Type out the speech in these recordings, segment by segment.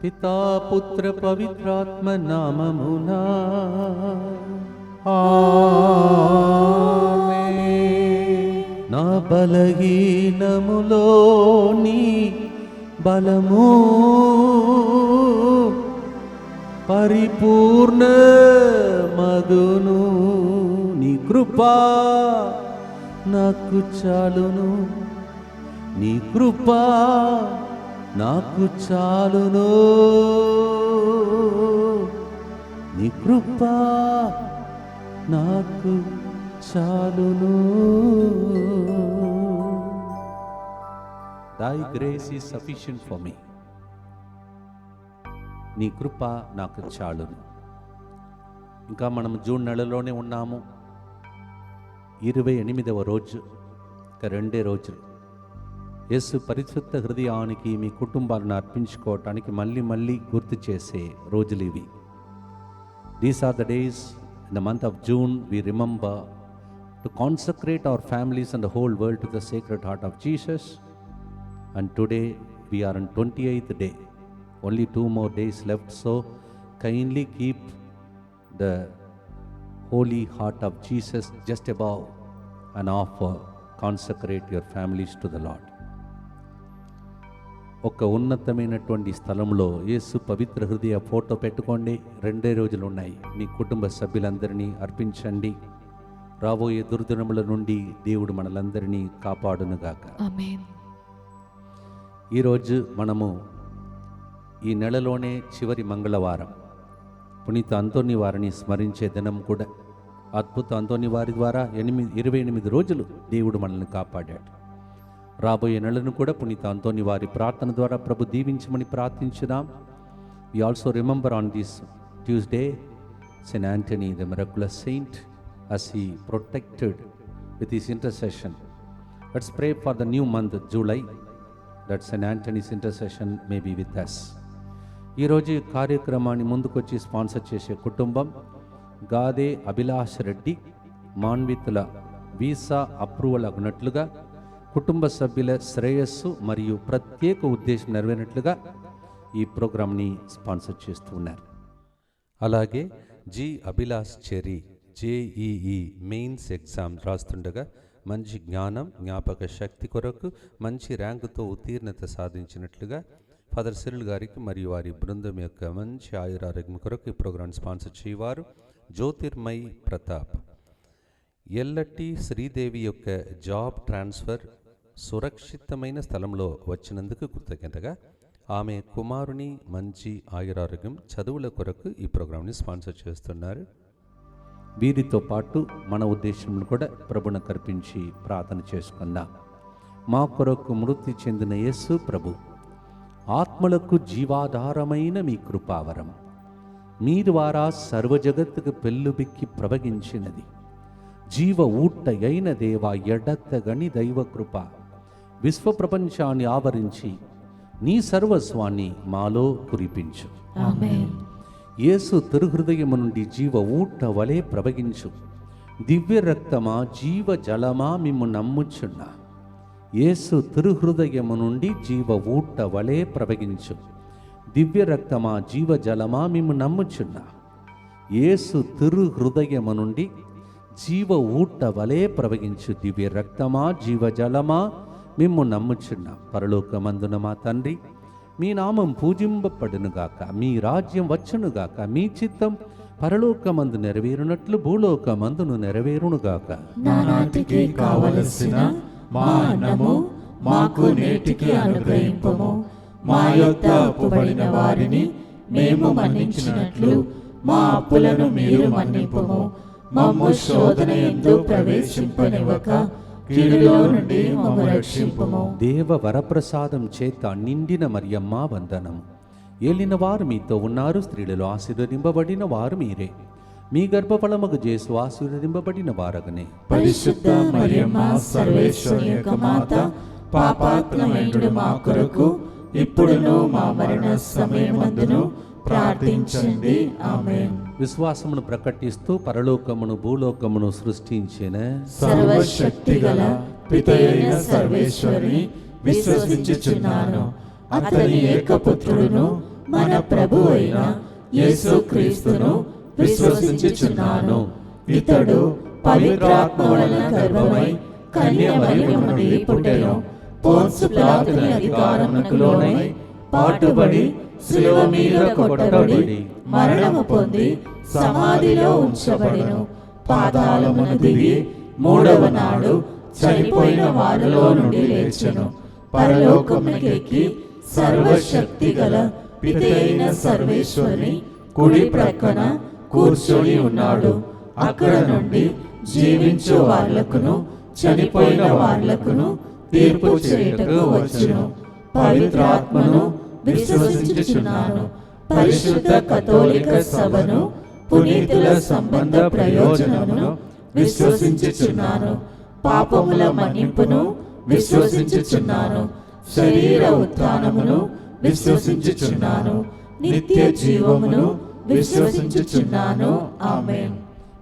పితా పుత్ర పవిత్రాత్మ నామమునా నా బలహీనములో నీ బలము పరిపూర్ణ మగును. నీ కృపా నాకు చాలును, నీ కృపా నాకు చాలును, నీ కృపా నాకు చాలును. Thy grace is sufficient for me. నీ కృప నాకు చాలును. ఇంకా మనం జూన్ నెలలోనే ఉన్నాము. 28వ రోజు, ఇంకా 2 రోజులు. యేసు పరిశుద్ధ హృదయానికి మీ కుటుంబాలను అర్పించుకోవటానికి మళ్ళీ గుర్తు చేసే రోజులు ఇవి. These are the days in the month of June we remember to consecrate our families and the whole world to the Sacred Heart of Jesus. And today we are on 28th day. Only 2 more days left, so kindly keep the Holy Heart of Jesus just above and offer, consecrate your families to the Lord. ఒక ఉన్నతమైనటువంటి స్థలంలో యేసు పవిత్ర హృదయ photo పెట్టుకోండి. 2 రోజులు ఉన్నాయి. మీ కుటుంబ సభ్యులందరినీ అర్పించండి. రాబోయే దుర్దినముల నుండి దేవుడు మనలందరినీ కాపాడునుగాక. ఆమేన్. ఈరోజు మనము ఈ నెలలోనే చివరి మంగళవారం పునీత అంతోని వారిని స్మరించే దినం కూడా. అద్భుత అంతోని వారి ద్వారా 28 రోజులు దేవుడు మనల్ని కాపాడాడు. రాబోయే నెలను కూడా పునీత అంతోని వారి ప్రార్థన ద్వారా ప్రభు దీవించమని ప్రార్థించుదాం. We also remember on this Tuesday Saint Anthony, the miraculous saint, as he protected with his intercession. Let's pray for the new month July, that Saint Anthony's intercession may be with us. ఈరోజు ఈ కార్యక్రమాన్ని ముందుకొచ్చి sponsor చేసే కుటుంబం Gade Abhilash Reddy. మాన్వితుల visa approval అగునట్లుగా, కుటుంబ సభ్యుల శ్రేయస్సు మరియు ప్రత్యేక ఉద్దేశం నెరవేరినట్లుగా ఈ ప్రోగ్రామ్ని స్పాన్సర్ చేస్తూ ఉన్నారు. అలాగే జి అభిలాష్ చెరి జేఈఈ మెయిన్స్ ఎగ్జామ్ రాస్తుండగా మంచి జ్ఞానం, జ్ఞాపక శక్తి కొరకు మంచి ర్యాంకుతో ఉత్తీర్ణత సాధించినట్లుగా ఫాదర్ సిరిల్ గారికి మరియు వారి బృందం యొక్క మంచి ఆయురారోగ్యం కొరకు ఈ ప్రోగ్రాం స్పాన్సర్ చేయవారు జ్యోతిర్మయ్ ప్రతాప్. ఎల్లటి శ్రీదేవి యొక్క జాబ్ ట్రాన్స్ఫర్ సురక్షితమైన స్థలంలో వచ్చినందుకు కృతజ్ఞతగా ఆమె కుమారుని మంచి ఆయురారోగ్యం, చదువుల కొరకు ఈ ప్రోగ్రాంని స్పాన్సర్ చేస్తున్నారు. వీరితో పాటు మన ఉద్దేశంలో కూడా ప్రభును కర్పించి ప్రార్థన చేసుకుందాం. మా కొరకు మృతి చెందిన యేసు ప్రభు, ఆత్మలకు జీవాధారమైన మీ కృపావరం మీ ద్వారా సర్వజగత్తుకు పెళ్ళుబిక్కి ప్రవగించినది. జీవ ఊట అయిన దేవా, ఎడతగని దైవ కృప విశ్వ ప్రపంచాన్ని ఆవరించి నీ సర్వస్వాన్ని మాలో కురిపించు. ఆమేన్. యేసు తిరుహృదయము నుండి జీవ ఊట వలె ప్రవగించు. దివ్య రక్తమా, జీవ జలమా మిమ్ము నమ్ముచున్నా. యేసు తిరుహృదయము నుండి జీవ ఊట వలె ప్రవగించు. దివ్య రక్తమా, జీవ జలమా మిమ్ము నమ్ముచున్నా. యేసు తిరుహృదయము నుండి జీవ ఊట వలె ప్రవగించు. దివ్య రక్తమా, జీవ జలమా మిమ్ము నమ్ముచున్నా. పరలోకమందున మా తండ్రి, మీ నామం పూజింపబడునుగాక, మీ రాజ్యం వచ్చునుగాక, మీ చిత్తం పరలోకమందు నెరవేరునట్లు భూలోకమందును నెరవేరునుగాక. నానాటికి కావలసిన మా అన్నము మాకు నేటికి అనుగ్రహింపము. మా యొద్ద అప్పుబడిన వారిని మేము మన్నించినట్లు మా అప్పులను మీరు మన్నింపుము. మమ్ము శోధన యందు ప్రవేశింపనివ్వక కీడులో నుండి మమ్ము రక్షింపుము. దేవ వరప్రసాదం చేత నిండిన మరియమ్మ వందనము. ఏలిన వారు మీతో ఉన్నారు, స్త్రీలలో ఆశీర్వదింపబడిన వారు మీరే. మీ గర్భఫలముగు యేసు ఆశీర్వదింపబడిన వారగనే. పరిశుద్ధ మరియమ్మ సర్వేశ్వరుని యొక్క మాత, పాపాత్ములైన మా కొరకు ఇప్పుడును మా మరణ సమయమందును ప్రార్థించండి. ఆమేన్. విశ్వాసమును ప్రకటిస్తూ పరలోకమును భూలోకమును సృష్టించిన సర్వశక్తిగల పితయైన సర్వేశ్వరుని విశ్వసించుచున్నాను. అతని ఏకపుత్రుడును మన ప్రభు అయిన యేసుక్రీస్తును విశ్వసించుచున్నాను. ఇతడు పవిత్రాత్మ వలన గర్భమై కన్య మరియమ్మ నుండి పుట్టెను. పోన్సు పిలాతుని అధికారమునకు లోనై పాటుబడి శిలువ మీద కొట్టబడి మరణము పొంది సమాధిలో ఉంచబడెను. పాతాళమున దిగి మూడవ నాడు చనిపోయిన వారిలో నుండి లేచెను. పరలోకమునకెక్కి సర్వశక్తి గల పిత అయిన సర్వేశ్వరుని కుడి ప్రక్కన కూర్చొని ఉన్నాడు. అక్కడ నుండి జీవించు వార్లకును చనిపోయిన వార్లకును తీర్పు చేయుటకు వచ్చును. పవిత్రాత్మను విశ్వసించుచున్నాను. పరిశుద్ధ కథోలిక సభను, పునీతుల సంబంధ ప్రయోజనమును విశ్వసించుచున్నాను. పాపముల మన్నింపును విశ్వసించుచున్నాను. శరీర ఉత్థానమును విశ్వసించుచున్నాను. నిత్య జీవమును విశ్వసించుచున్నాను. ఆమేన్.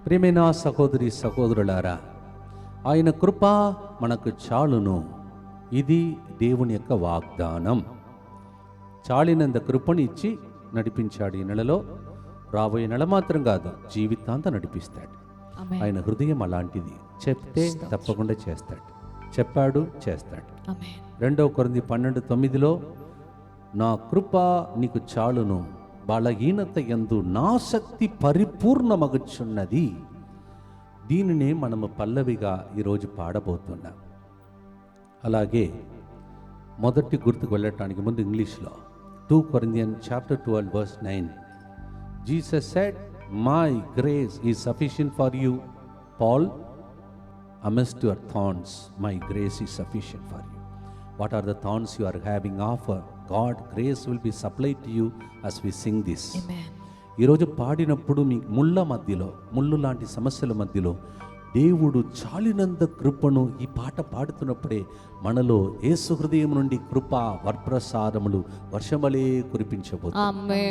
ప్రియమైన సహోదరి సహోదరులారా, ఆయన కృప మనకు చాలును. ఇది దేవుని యొక్క వాగ్దానం. చాలినంత కృపను ఇచ్చి నడిపించాడు. ఈ నెలలో, రాబోయే నెల మాత్రం కాదు, జీవితాంతం నడిపిస్తాడు. ఆయన హృదయం అలాంటిది. చెప్తే తప్పకుండా చేస్తాడు. చెప్పాడు, చేస్తాడు. 2 కొరింథీ 12:9 నా కృప నీకు చాలును, బలహీనత యందు నా శక్తి పరిపూర్ణమగుచున్నది. దీనినే మనము పల్లవిగా ఈరోజు పాడబోతున్నాం. అలాగే మొదటి గుర్తుకు వెళ్ళటానికి ముందు ఇంగ్లీష్లో 2 Corinthians chapter 12 verse 9, Jesus said, my grace is sufficient for you, Paul, amidst your thorns my grace is sufficient for you. What are the thorns you are having? Offer God grace will be supplied to you as we sing this. Amen. ఈరోజు పాడినప్పుడు మీ ముళ్ళ మధ్యలో, ముళ్ళు లాంటి సమస్యల మధ్యలో దేవుడు చాలినంత కృపను ఈ పాట పాడుతున్నప్పుడే మనలో యేసు హృదయం నుండి కృప వరప్రసాదములు వర్షమలే కురిపించబోతుంది.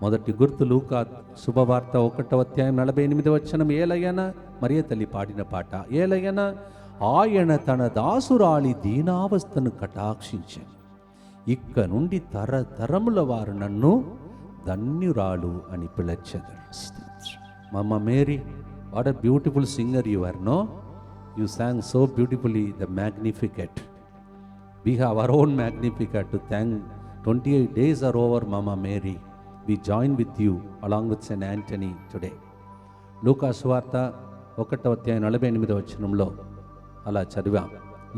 మొదటి గుర్తు లూకా శుభవార్త 1వ అధ్యాయం 48వ వచనం, ఏలయన మరియ తల్లి పాడిన పాట. ఏలయన ఆయన తన దాసురాలి దీనావస్థను కటాక్షించాను, ఇక్క నుండి తరతరముల వారు నన్ను ధన్యురాలు అని పిలచెదరు. మమ్మ Mary, what a beautiful singer you are, no? You sang so beautifully the Magnificat. We have our own Magnificat to thank. 28 days are over, Mama Mary. We join with you along with Saint Anthony today. లూకా సువార్త 1వ అధ్యాయం 48వ వచనంలో అలా చదివాం.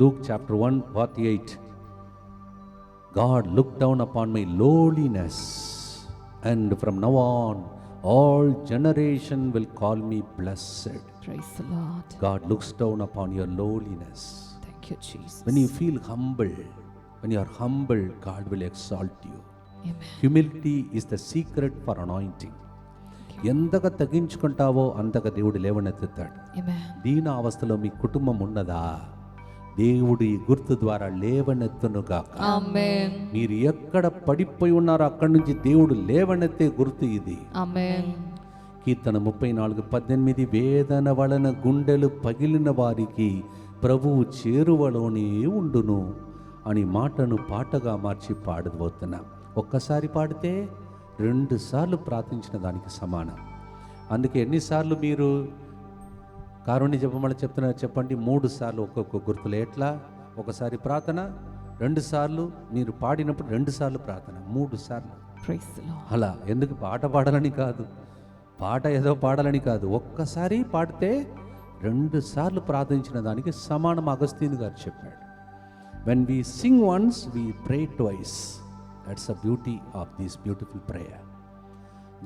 Luke chapter 1:48, God looked down upon my lowliness, and from now on all generation will call me blessed. Praise the Lord. God looks down upon your lowliness. Thank you, Jesus. When you feel humble, when you are humble, God will exalt you. Amen. Humility is the secret for anointing. ఎంతగా తగ్గించుకుంటావో అంతగా దేవుడు లేవనెత్తుతాడు. Amen. దీన అవస్థలో మీ కుటుంబం ఉన్నదా? దేవుడు ఈ గుర్తు ద్వారా లేవనెత్తునుగాక. Amen. మీరు ఎక్కడ పడిపోయి ఉన్నారో అక్కడి నుంచి దేవుడు లేవనెత్తే గుర్తు ఇది. Amen. కీర్తన 34:18, వేదన వలన గుండెలు పగిలిన వారికి ప్రభువు చేరువలోనే ఉండును అని మాటను పాటగా మార్చి పాడబోతున్నా. ఒక్కసారి పాడితే 2 సార్లు ప్రార్థించిన దానికి సమానం. అందుకే ఎన్నిసార్లు మీరు కారుణ్య జపమాల చెప్తున్నా చెప్పండి. 3 సార్లు ఒక్కొక్క గుర్తులు. ఎట్లా? ఒకసారి ప్రార్థన, 2 సార్లు మీరు పాడినప్పుడు 2 సార్లు ప్రార్థన, 3 సార్లు. Praise the Lord. అలా ఎందుకు? పాట పాడాలని కాదు, పాట ఏదో పాడాలని కాదు, ఒక్కసారి పాడితే 2 సార్లు ప్రార్థించిన దానికి సమానం. అగస్తీను గారు చెప్పాడు, when we sing once we pray twice. That's the beauty of this beautiful prayer.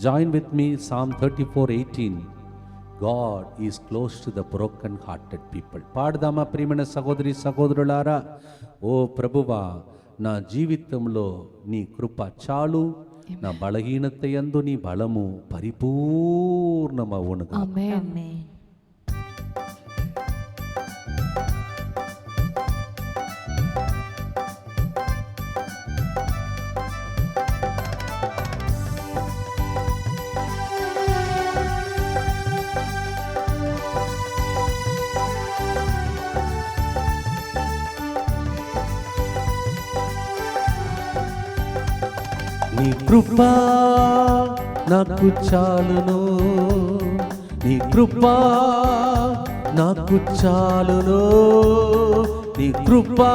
Join with me Psalm 34:18, God is close to the broken hearted people. పాడదామా ప్రియమైన సహోదరి సహోదరులారా? ఓ ప్రభువా, నా జీవితంలో నీ కృప చాలు, నా బలహీనత యందు నీ బలము పరిపూర్ణమవునుగా. Amen. నీ కృపా నాకు చాలును, నీ కృపా నాకు చాలును, నీ కృపా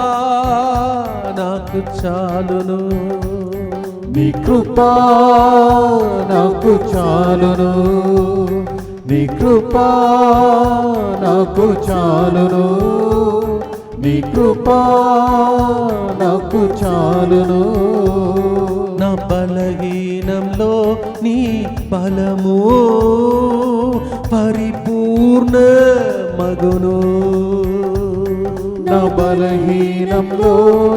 నాకు చాలును, నీ కృపా నాకు చాలును, నీ కృపా నాకు చాలును, నీ కృపా నాకు చాలును. నా బలహీనంలో నీ బలము పరిపూర్ణ మగును, నా బలహీనంలో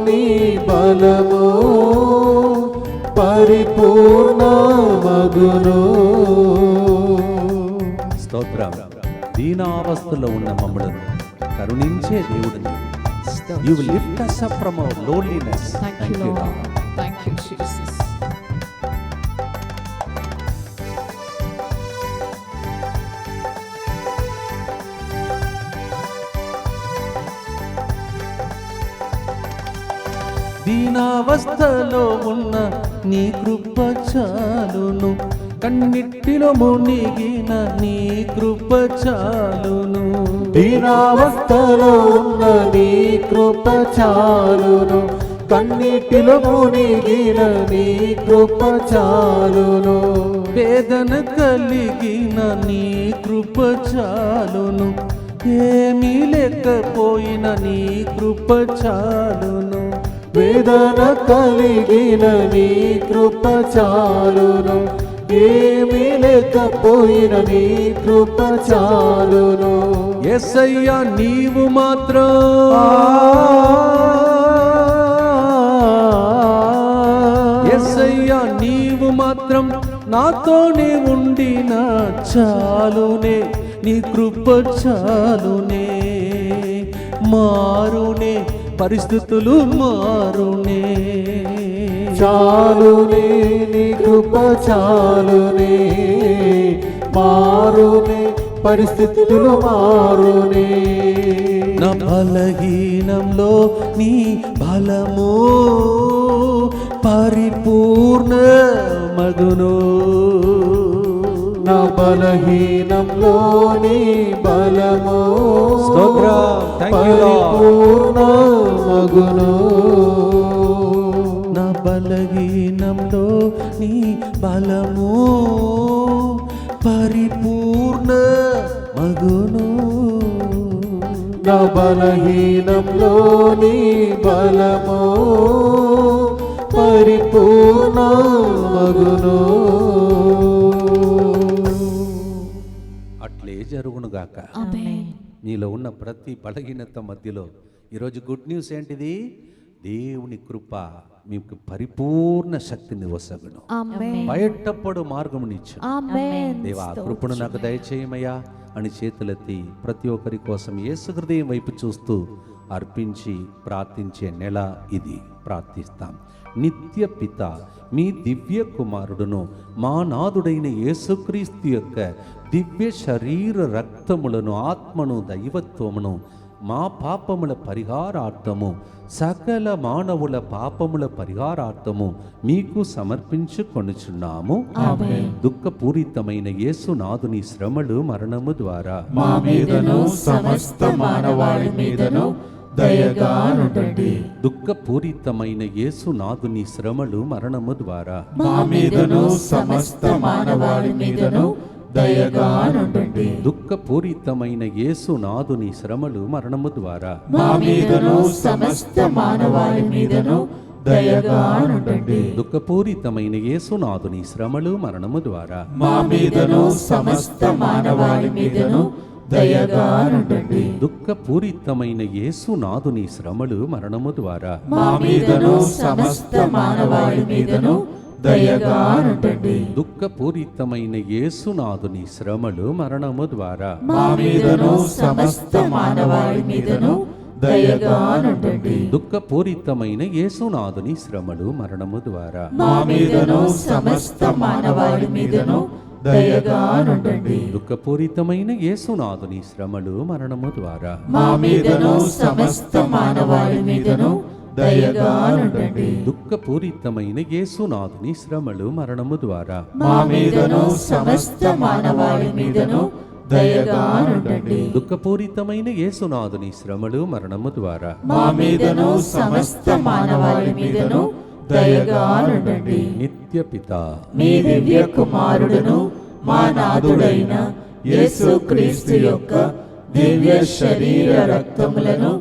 నీ బలము పరిపూర్ణ మగును. స్తోత్రం. దీనావస్థలో ఉన్న మమ్మలను కరుణించే దేవుడిని. You will lift us up from our loneliness. Thank you, Lord. Thank you, Jesus. దీనావస్థలో ఉన్న నీ కృప చాలును, కన్నిటిలో మునిగిన నీ కృప చాలును, దీనావస్థలో ఉన్న నీ కృప చాలును, కన్నీటిలో మునిగిన నీ కృప చాలును, వేదన కలిగిన నీ కృప చాలును, ఏమీ లేకపోయిన నీ కృప చాలును, వేదన కలిగిన నీ కృప చాలును, ఏమీ లేకపోయిన నీ కృప చాలును. యేసయ్యా నీవు మాత్రం, యేసయ్యా నీవు మాత్రం నాతోనే ఉండిన చాలునే, నీ కృప చాలునే, మారునే పరిస్థితులు మారునే, చాలునే నీ కృప చాలునే, మారునే పరిస్థితులు మారునే. నా బలహీనంలో నీ బలము పరిపూర్ణ మగును, నా బలహీనంలో నీ బలము స్తోత్రం. Thank you, Lord. పరిపూర్ణ మగును, నా బలహీనంలో నీ బలము పరిపూర్ణ మగును, నా బలహీనంలో నీ బలము పరిపూర్ణ మగును. అట్లే జరుగునుగాక. Amen. నీలో ఉన్న ప్రతి బలహీనత మధ్యలో ఈరోజు గుడ్ న్యూస్ ఏంటిది? దేవుని కృప మీకు పరిపూర్ణ శక్తిని వసగును, Amen. బయటపడు మార్గమునిచ్చు. Amen. దేవా కృపను నాకు దయచేయమయ్యా అని చేతులెత్తి ప్రతి ఒక్కరి కోసం యేసు హృదయం వైపు చూస్తూ అర్పించి ప్రార్థించే నెల ఇది. ప్రార్థిస్తాం. నిత్య పిత మీ దివ్య కుమారుడును మా నాథుడైన యేసుక్రీస్తు యొక్క దివ్య శరీర రక్తములను, ఆత్మను, దైవత్వమును మా పాపముల పరిహారార్థము, సకల మానవుల పాపముల పరిహారార్థము మీకు సమర్పించుకొనుచున్నాము. దుఃఖపూరితమైన యేసునాథుని శ్రమలు, మరణము ద్వారా మా మీదను సమస్త మానవాళి మీదను దయగా నుండండి. దుఃఖపూరితమైన యేసునాథుని శ్రమలు, మరణము ద్వారా మా మీదను సమస్త మానవాళి మీదను దయగా నుండండి. దుఃఖపూరితమైన యేసునాథుని శ్రమలు, మరణము ద్వారా మా మీదను సమస్త మానవాళి మీదను దయగా నుండండి. దుఃఖపూరితమైన యేసునాథుని శ్రమలు, మరణము ద్వారా మా మీదను సమస్త మానవాళి మీదను దయగా నుండండి. దుఃఖపూరితమైన యేసునాథుని శ్రమలు, మరణము ద్వారా మా మీదను సమస్త మానవాళి మీదను దయగా నుండండి. దుఃఖపూరితమైన యేసునాథుని శ్రమలు, మరణము ద్వారా మా మీదను సమస్త మానవాళి మీదను దయగా నుండండి. దుఃఖపూరితమైన యేసునాథుని శ్రమలు, మరణము ద్వారా మా మీదను సమస్త మానవాళి మీదను దయగా నుండండి. దుఃఖపూరితమైన యేసునాథుని శ్రమలు, మరణము ద్వారా మా మీదను సమస్త మానవాళి మీదను దయగా నుండండి. దుఃఖపూరితమైన యేసునాథుని శ్రమలు మరణము ద్వారా మా మీదను సమస్త మానవాళి మీదను దయగా నుండండి. దుఃఖపూరితమైన యేసునాథుని శ్రమలు మరణము ద్వారా మా మీదను సమస్త మానవాళి మీదను దయగా నుండండి. నిత్య పిత మీ దివ్య కుమారుడును మా నాథుడైన యేసుక్రీస్తు యొక్క దివ్య శరీర రక్తములను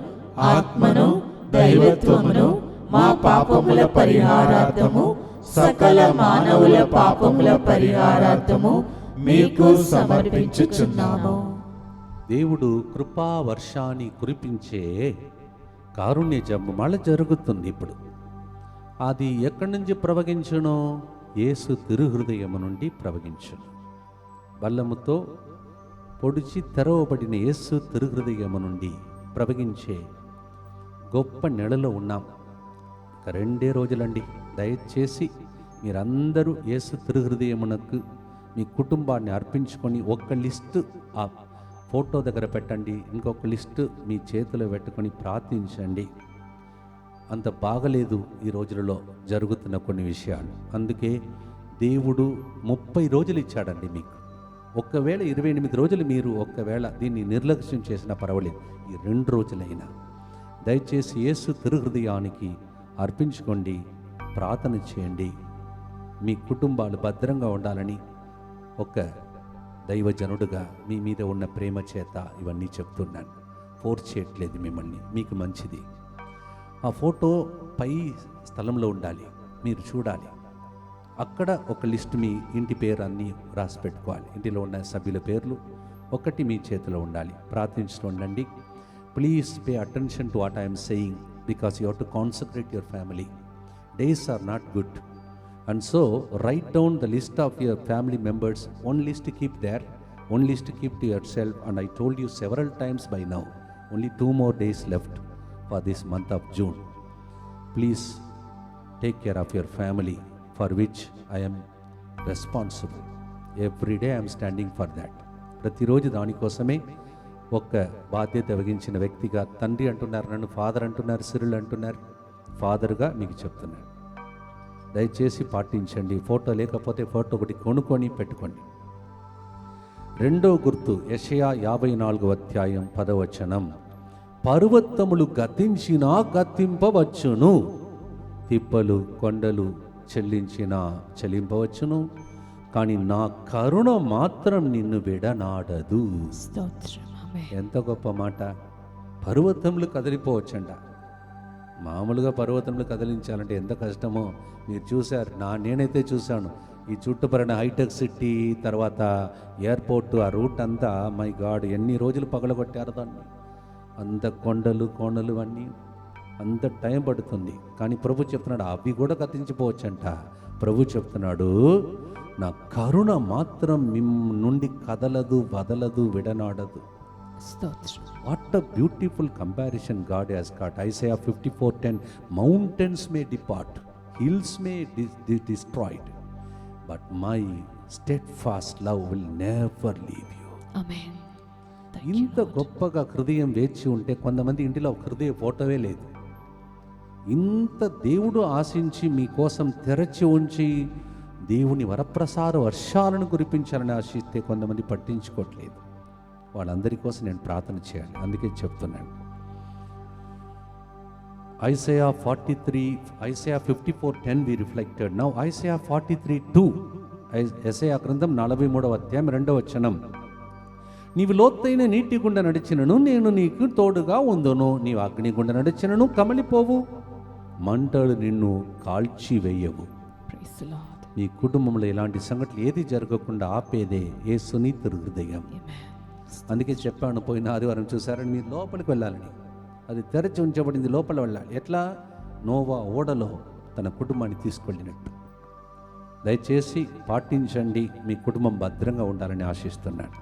ఆత్మను దైవత్వమును మా పాపముల పరిహారార్థము సకల మానవుల పాపముల పరిహారార్థము మీకు సమర్పించుచున్నాము. దేవుడు కృపా వర్షాన్ని కురిపించే కారుణ్య జపమాల జరుగుతుంది ఇప్పుడు. అది ఎక్కడి నుంచి ప్రవగించును? యేసు తిరుహృదయము నుండి ప్రవగించును. బల్లముతో పొడిచి తెరవబడిన యేసు తిరుహృదయము నుండి ప్రవగించే గొప్ప నెలలో ఉన్నాం. ఇక 2 రోజులండి. దయచేసి మీరందరూ యేసు తిరుహృదయమునకు మీ కుటుంబాన్ని అర్పించుకొని ఒక లిస్టు ఆ ఫోటో దగ్గర పెట్టండి, ఇంకొక లిస్టు మీ చేతిలో పెట్టుకొని ప్రార్థించండి. అంత బాగలేదు ఈ రోజులలో జరుగుతున్న కొన్ని విషయాలు. అందుకే దేవుడు 30 రోజులు ఇచ్చాడండి మీకు. ఒకవేళ 28 రోజులు మీరు ఒకవేళ దీన్ని నిర్లక్ష్యం చేసినా పర్వాలేదు, ఈ 2 రోజులైనా దయచేసి యేసు తిరుహృదయానికి అర్పించుకోండి, ప్రార్థన చేయండి. మీ కుటుంబాలు భద్రంగా ఉండాలని ఒక దైవజనుడుగా మీ మీద ఉన్న ప్రేమ చేత ఇవన్నీ చెప్తున్నాను. ఫోర్స్ చేయట్లేదు మిమ్మల్ని, మీకు మంచిది. ఆ ఫోటో పై స్థలంలో ఉండాలి, మీరు చూడాలి. అక్కడ ఒక లిస్ట్ మీ ఇంటి పేరు అన్నీ రాసి పెట్టుకోవాలి. ఇంటిలో ఉన్న సభ్యుల పేర్లు ఒకటి మీ చేతిలో ఉండాలి. ప్రార్థించుతూ ఉండండి. Please pay attention to what I'm saying because you have to concentrate your family. Days are not good. And so write down the list of your family members. One list to keep there, one list to keep to yourself. And I told you several times by now, only 2 more days left for this month of June. Please take care of your family, for which I am responsible. Every day I am standing for that. ప్రతిరోజు దానికోసమే ఒక బాధ్యత వహించిన వ్యక్తిగా తండ్రి అంటున్నారు, నన్ను father అంటున్నారు, సిరులు అంటున్నారు. ఫాదర్గా మీకు చెప్తున్నాను, దయచేసి పాటించండి. ఫోటో లేకపోతే ఫోటో ఒకటి కొనుక్కొని పెట్టుకోండి. 2వ గుర్తు యెషయా 54వ అధ్యాయం 10వ వచనం. పర్వతములు గతించినా గతింపవచ్చును, తిప్పలు కొండలు చెల్లించినా చెల్లింపవచ్చును, కానీ నా కరుణ మాత్రం నిన్ను విడనాడదు. ఎంత గొప్ప మాట. పర్వతములు కదిలిపోవచ్చంట. మామూలుగా పర్వతములు కదిలించాలంటే ఎంత కష్టమో మీరు చూశారు. నేనైతే చూశాను. ఈ చుట్టుపక్కల హైటెక్ సిటీ, తర్వాత ఎయిర్పోర్ట్, ఆ రూట్ అంతా మై గాడ్ ఎన్ని రోజులు పగలగొట్టారు దాన్ని. అంత కొండలు కోణలు అన్నీ, అంత టైం పడుతుంది. కానీ ప్రభు చెప్తున్నాడు అవి కూడా కత్తించిపోవచ్చంట. ప్రభు చెప్తున్నాడు నా కరుణ మాత్రం నుండి కదలదు, వదలదు, విడనాడదు. What a beautiful comparison God has got. Isaiah 54:10. Mountains may depart, hills may be destroyed, but my steadfast love will never leave you. Amen. ఇంత గొప్పగా హృదయం వేచి ఉంటే కొంతమంది ఇంటిలో హృదయ ఫోటోవే లేదు. ఇంత దేవుడు ఆశించి మీకోసం తెరచి ఉంచి దేవుని వరప్రసాద వర్షాలను కురిపించాలని ఆశిస్తే కొంతమంది పట్టించుకోవట్లేదు. వాళ్ళందరి కోసం నేను ప్రార్థన చేయాలి. అందుకే చెప్తున్నాను. Isaiah 54:10 we reflected. Now Isaiah 43:2. యెషయా గ్రంథం 43వ అధ్యాయం 2వ వచనం. నీవు లోతైన నీటి గుండా నడిచినను నేను నీకు తోడుగా ఉందును, నీవు అగ్ని గుండా నడిచినను కమలిపోవు, మంటలు నిన్ను కాల్చివేయవు. నీ కుటుంబంలో ఇలాంటి సంఘటనలు ఏది జరగకుండా ఆపేదే యేసుని తిరుహృదయం. అందుకే చెప్పాను, పోయిన ఆదివారం చూసారని మీరు లోపలికి వెళ్ళాలని. అది తెరచి ఉంచబడింది, లోపల వెళ్ళాలి. ఎట్లా? నోవా ఓడలో తన కుటుంబాన్ని తీసుకెళ్ళినట్టు. దయచేసి పాటించండి, మీ కుటుంబం భద్రంగా ఉండాలని ఆశిస్తున్నాను.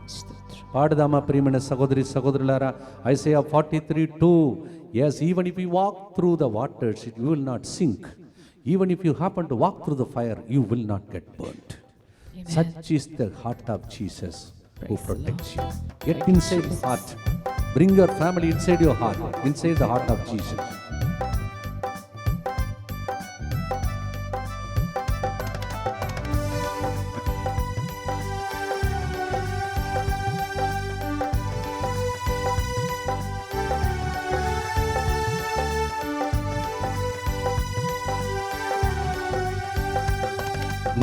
పాడదామా ప్రియమైన సహోదరి సహోదరులారా? Isaiah 43:2. Yes, even if you walk through the waters, you will not sink. Even if you happen to walk through the fire, you will not get burnt. Such is the heart of Jesus who protects you. Get inside the heart. Bring your family inside your heart, inside the heart of Jesus.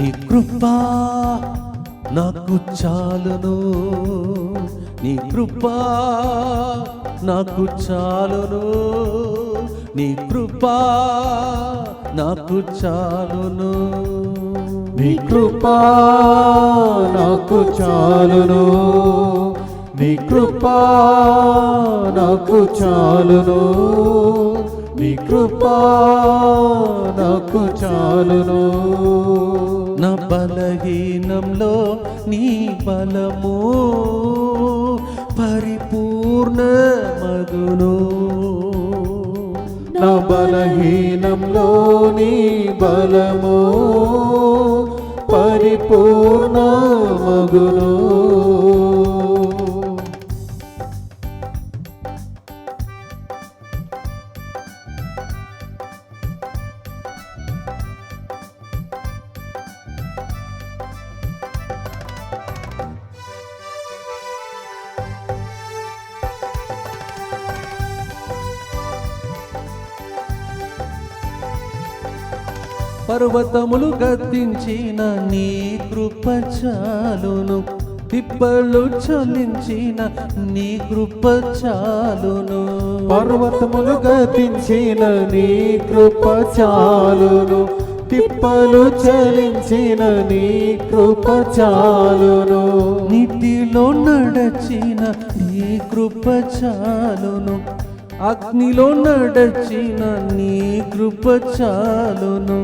నీ కృపా నాకు చాలును, నీ కృపా నాకు చాలును, నీ కృపా నాకు చాలును, నీ కృపా నాకు చాలును, నీ కృపా నాకు చాలును, నీ కృపా నాకు చాలును. నా బలహీనంలో నీ బలము పరిపూర్ణ మగును, నా బలహీనంలో నీ బలము పరిపూర్ణ మగును. పర్వతములు గద్దించిన నీ కృప చాలును, తిప్పలు చలించిన నీ కృప చాలును, పర్వతములు గతించిన నీ కృప చాలును, తిప్పలు చలించిన నీ కృప చాలును, నీటిలో నడచిన నీ కృప చాలును, అగ్నిలో నడచిన నీ కృప చాలును,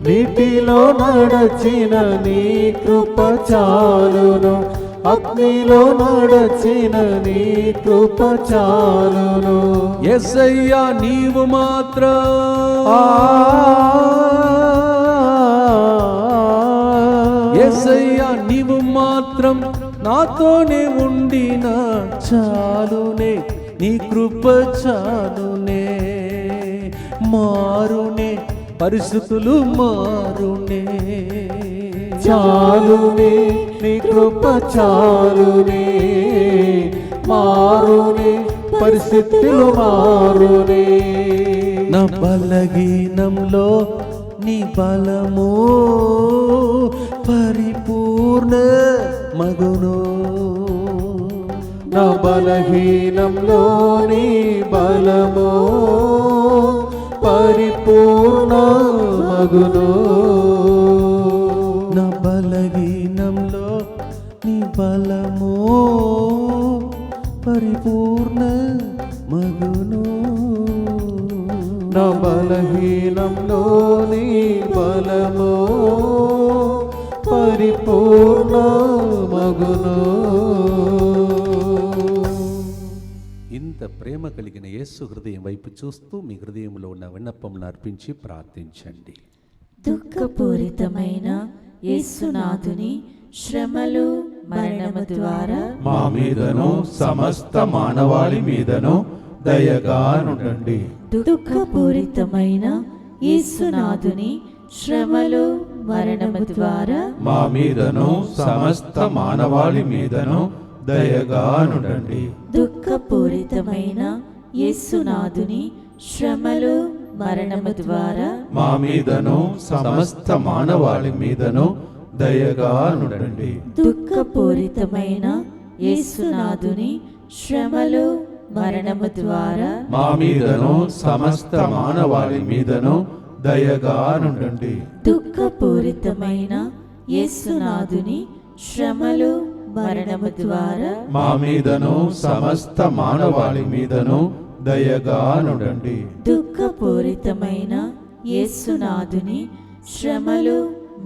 నీటిలో నడచిన నీ కృప చాలును, అగ్నిలో నడచిన నీ కృప చాలును. యేసయ్యా నీవు మాత్రం, యేసయ్యా నీవు మాత్రం నాతోనే ఉండిన చాలునే, నీ కృప చాలునే, మారునే పరిస్థితులు మారునే, చాలునే నీ కృప చాలునే, మారునే పరిస్థితులు మారునే. నా బలహీనంలో నీ బలము పరిపూర్ణ మగును, నా బలహీనంలో నీ బలము పరిపూర్ణ మగును, నా బలహీనంలో నీ బలము పరిపూర్ణ మగును, నా బలహీనంలో నీ బలము పరిపూర్ణ మగును. ఇంత ప్రేమ కలిగిన యేసు హృదయం వైపు చూస్తూ మీ హృదయంలో ఉన్న విన్నపములు అర్పించి ప్రార్థించండి. దుఃఖపూరితమైన యేసునాథుని శ్రమలు మరణము ద్వారా మా మీదను సమస్త మానవాళి మీదను దయగా నుండండి. దుఃఖపూరితమైన యేసునాథుని శ్రమలు మరణము ద్వారా మా మీదను సమస్త మానవాళి మీదను దయగా నుండండి. దుఃఖపూరితమైన యేసునాథుని శ్రమలు మరణము ద్వారా మా మీదను సమస్త మానవాళి మీదను దయగా నుండండి. దుఃఖపూరితమైన యేసునాథుని శ్రమలు మరణము ద్వారా మా మీదను సమస్త మానవాళి మీదను దయగా నుండండి. దుఃఖపూరితమైన యేసునాథుని శ్రమలు మరణము ద్వారా మా మీదను సమస్త మానవాళి మీదను దయగా నుండండి. దుఃఖపూరితమైన యేసునాథుని శ్రమలు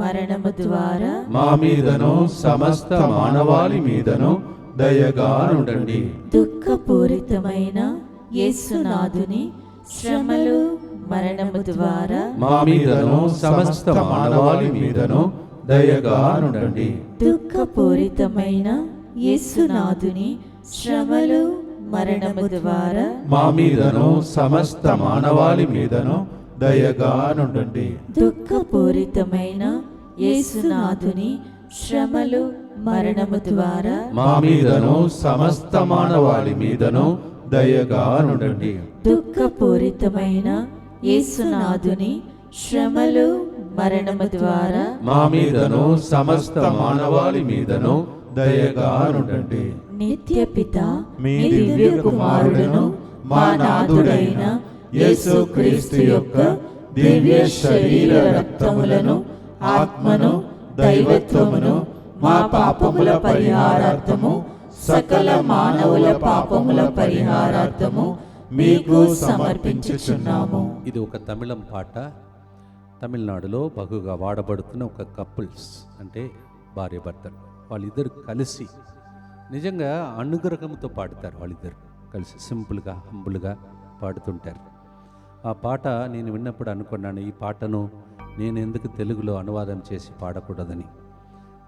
మరణము ద్వారా మా మీదను సమస్త మానవాళి మీదను దయగా నుండండి. దుఃఖపూరితమైన యేసునాథుని శ్రమలు మరణము ద్వారా మా మీదను సమస్త మానవాళి మీదను దయగా నుండండి. దుఃఖపూరితమైన యేసునాథుని శ్రమలు మరణము ద్వారా మా మీదను సమస్త మానవాళి మీదను దయగా నుండండి. దుఃఖపూరితమైన యేసునాథుని శ్రమలు మరణము ద్వారా మా మీదను సమస్త మానవాళి మీదను దయగా నుండండి. దుఃఖపూరితమైన యేసునాథుని శ్రమలు మరణము ద్వారా మా మీదను సమస్త మానవాళి మీదను దయగా నుండండి. నిత్య పిత మీ దివ్య కుమారుడును మా నాథుడైన యేసుక్రీస్తు యొక్క దివ్య శరీర రక్తములను ఆత్మను దైవత్వమును మా పాపముల పరిహారార్థము సకల మానవుల పాపముల పరిహారార్థము మీకు సమర్పించుచున్నాము. ఇది ఒక తమిళం పాట. తమిళనాడులో బహుగా వాడబడుతున్న ఒక కపుల్స్, అంటే భార్య భర్తలు, వాళ్ళిద్దరు కలిసి నిజంగా అనుగ్రహంతో పాడతారు. వాళ్ళిద్దరు కలిసి సింపుల్గా హంబుల్గా పాడుతుంటారు. ఆ పాట నేను విన్నప్పుడు అనుకున్నాను, ఈ పాటను నేను ఎందుకు తెలుగులో అనువాదం చేసి పాడకూడదని.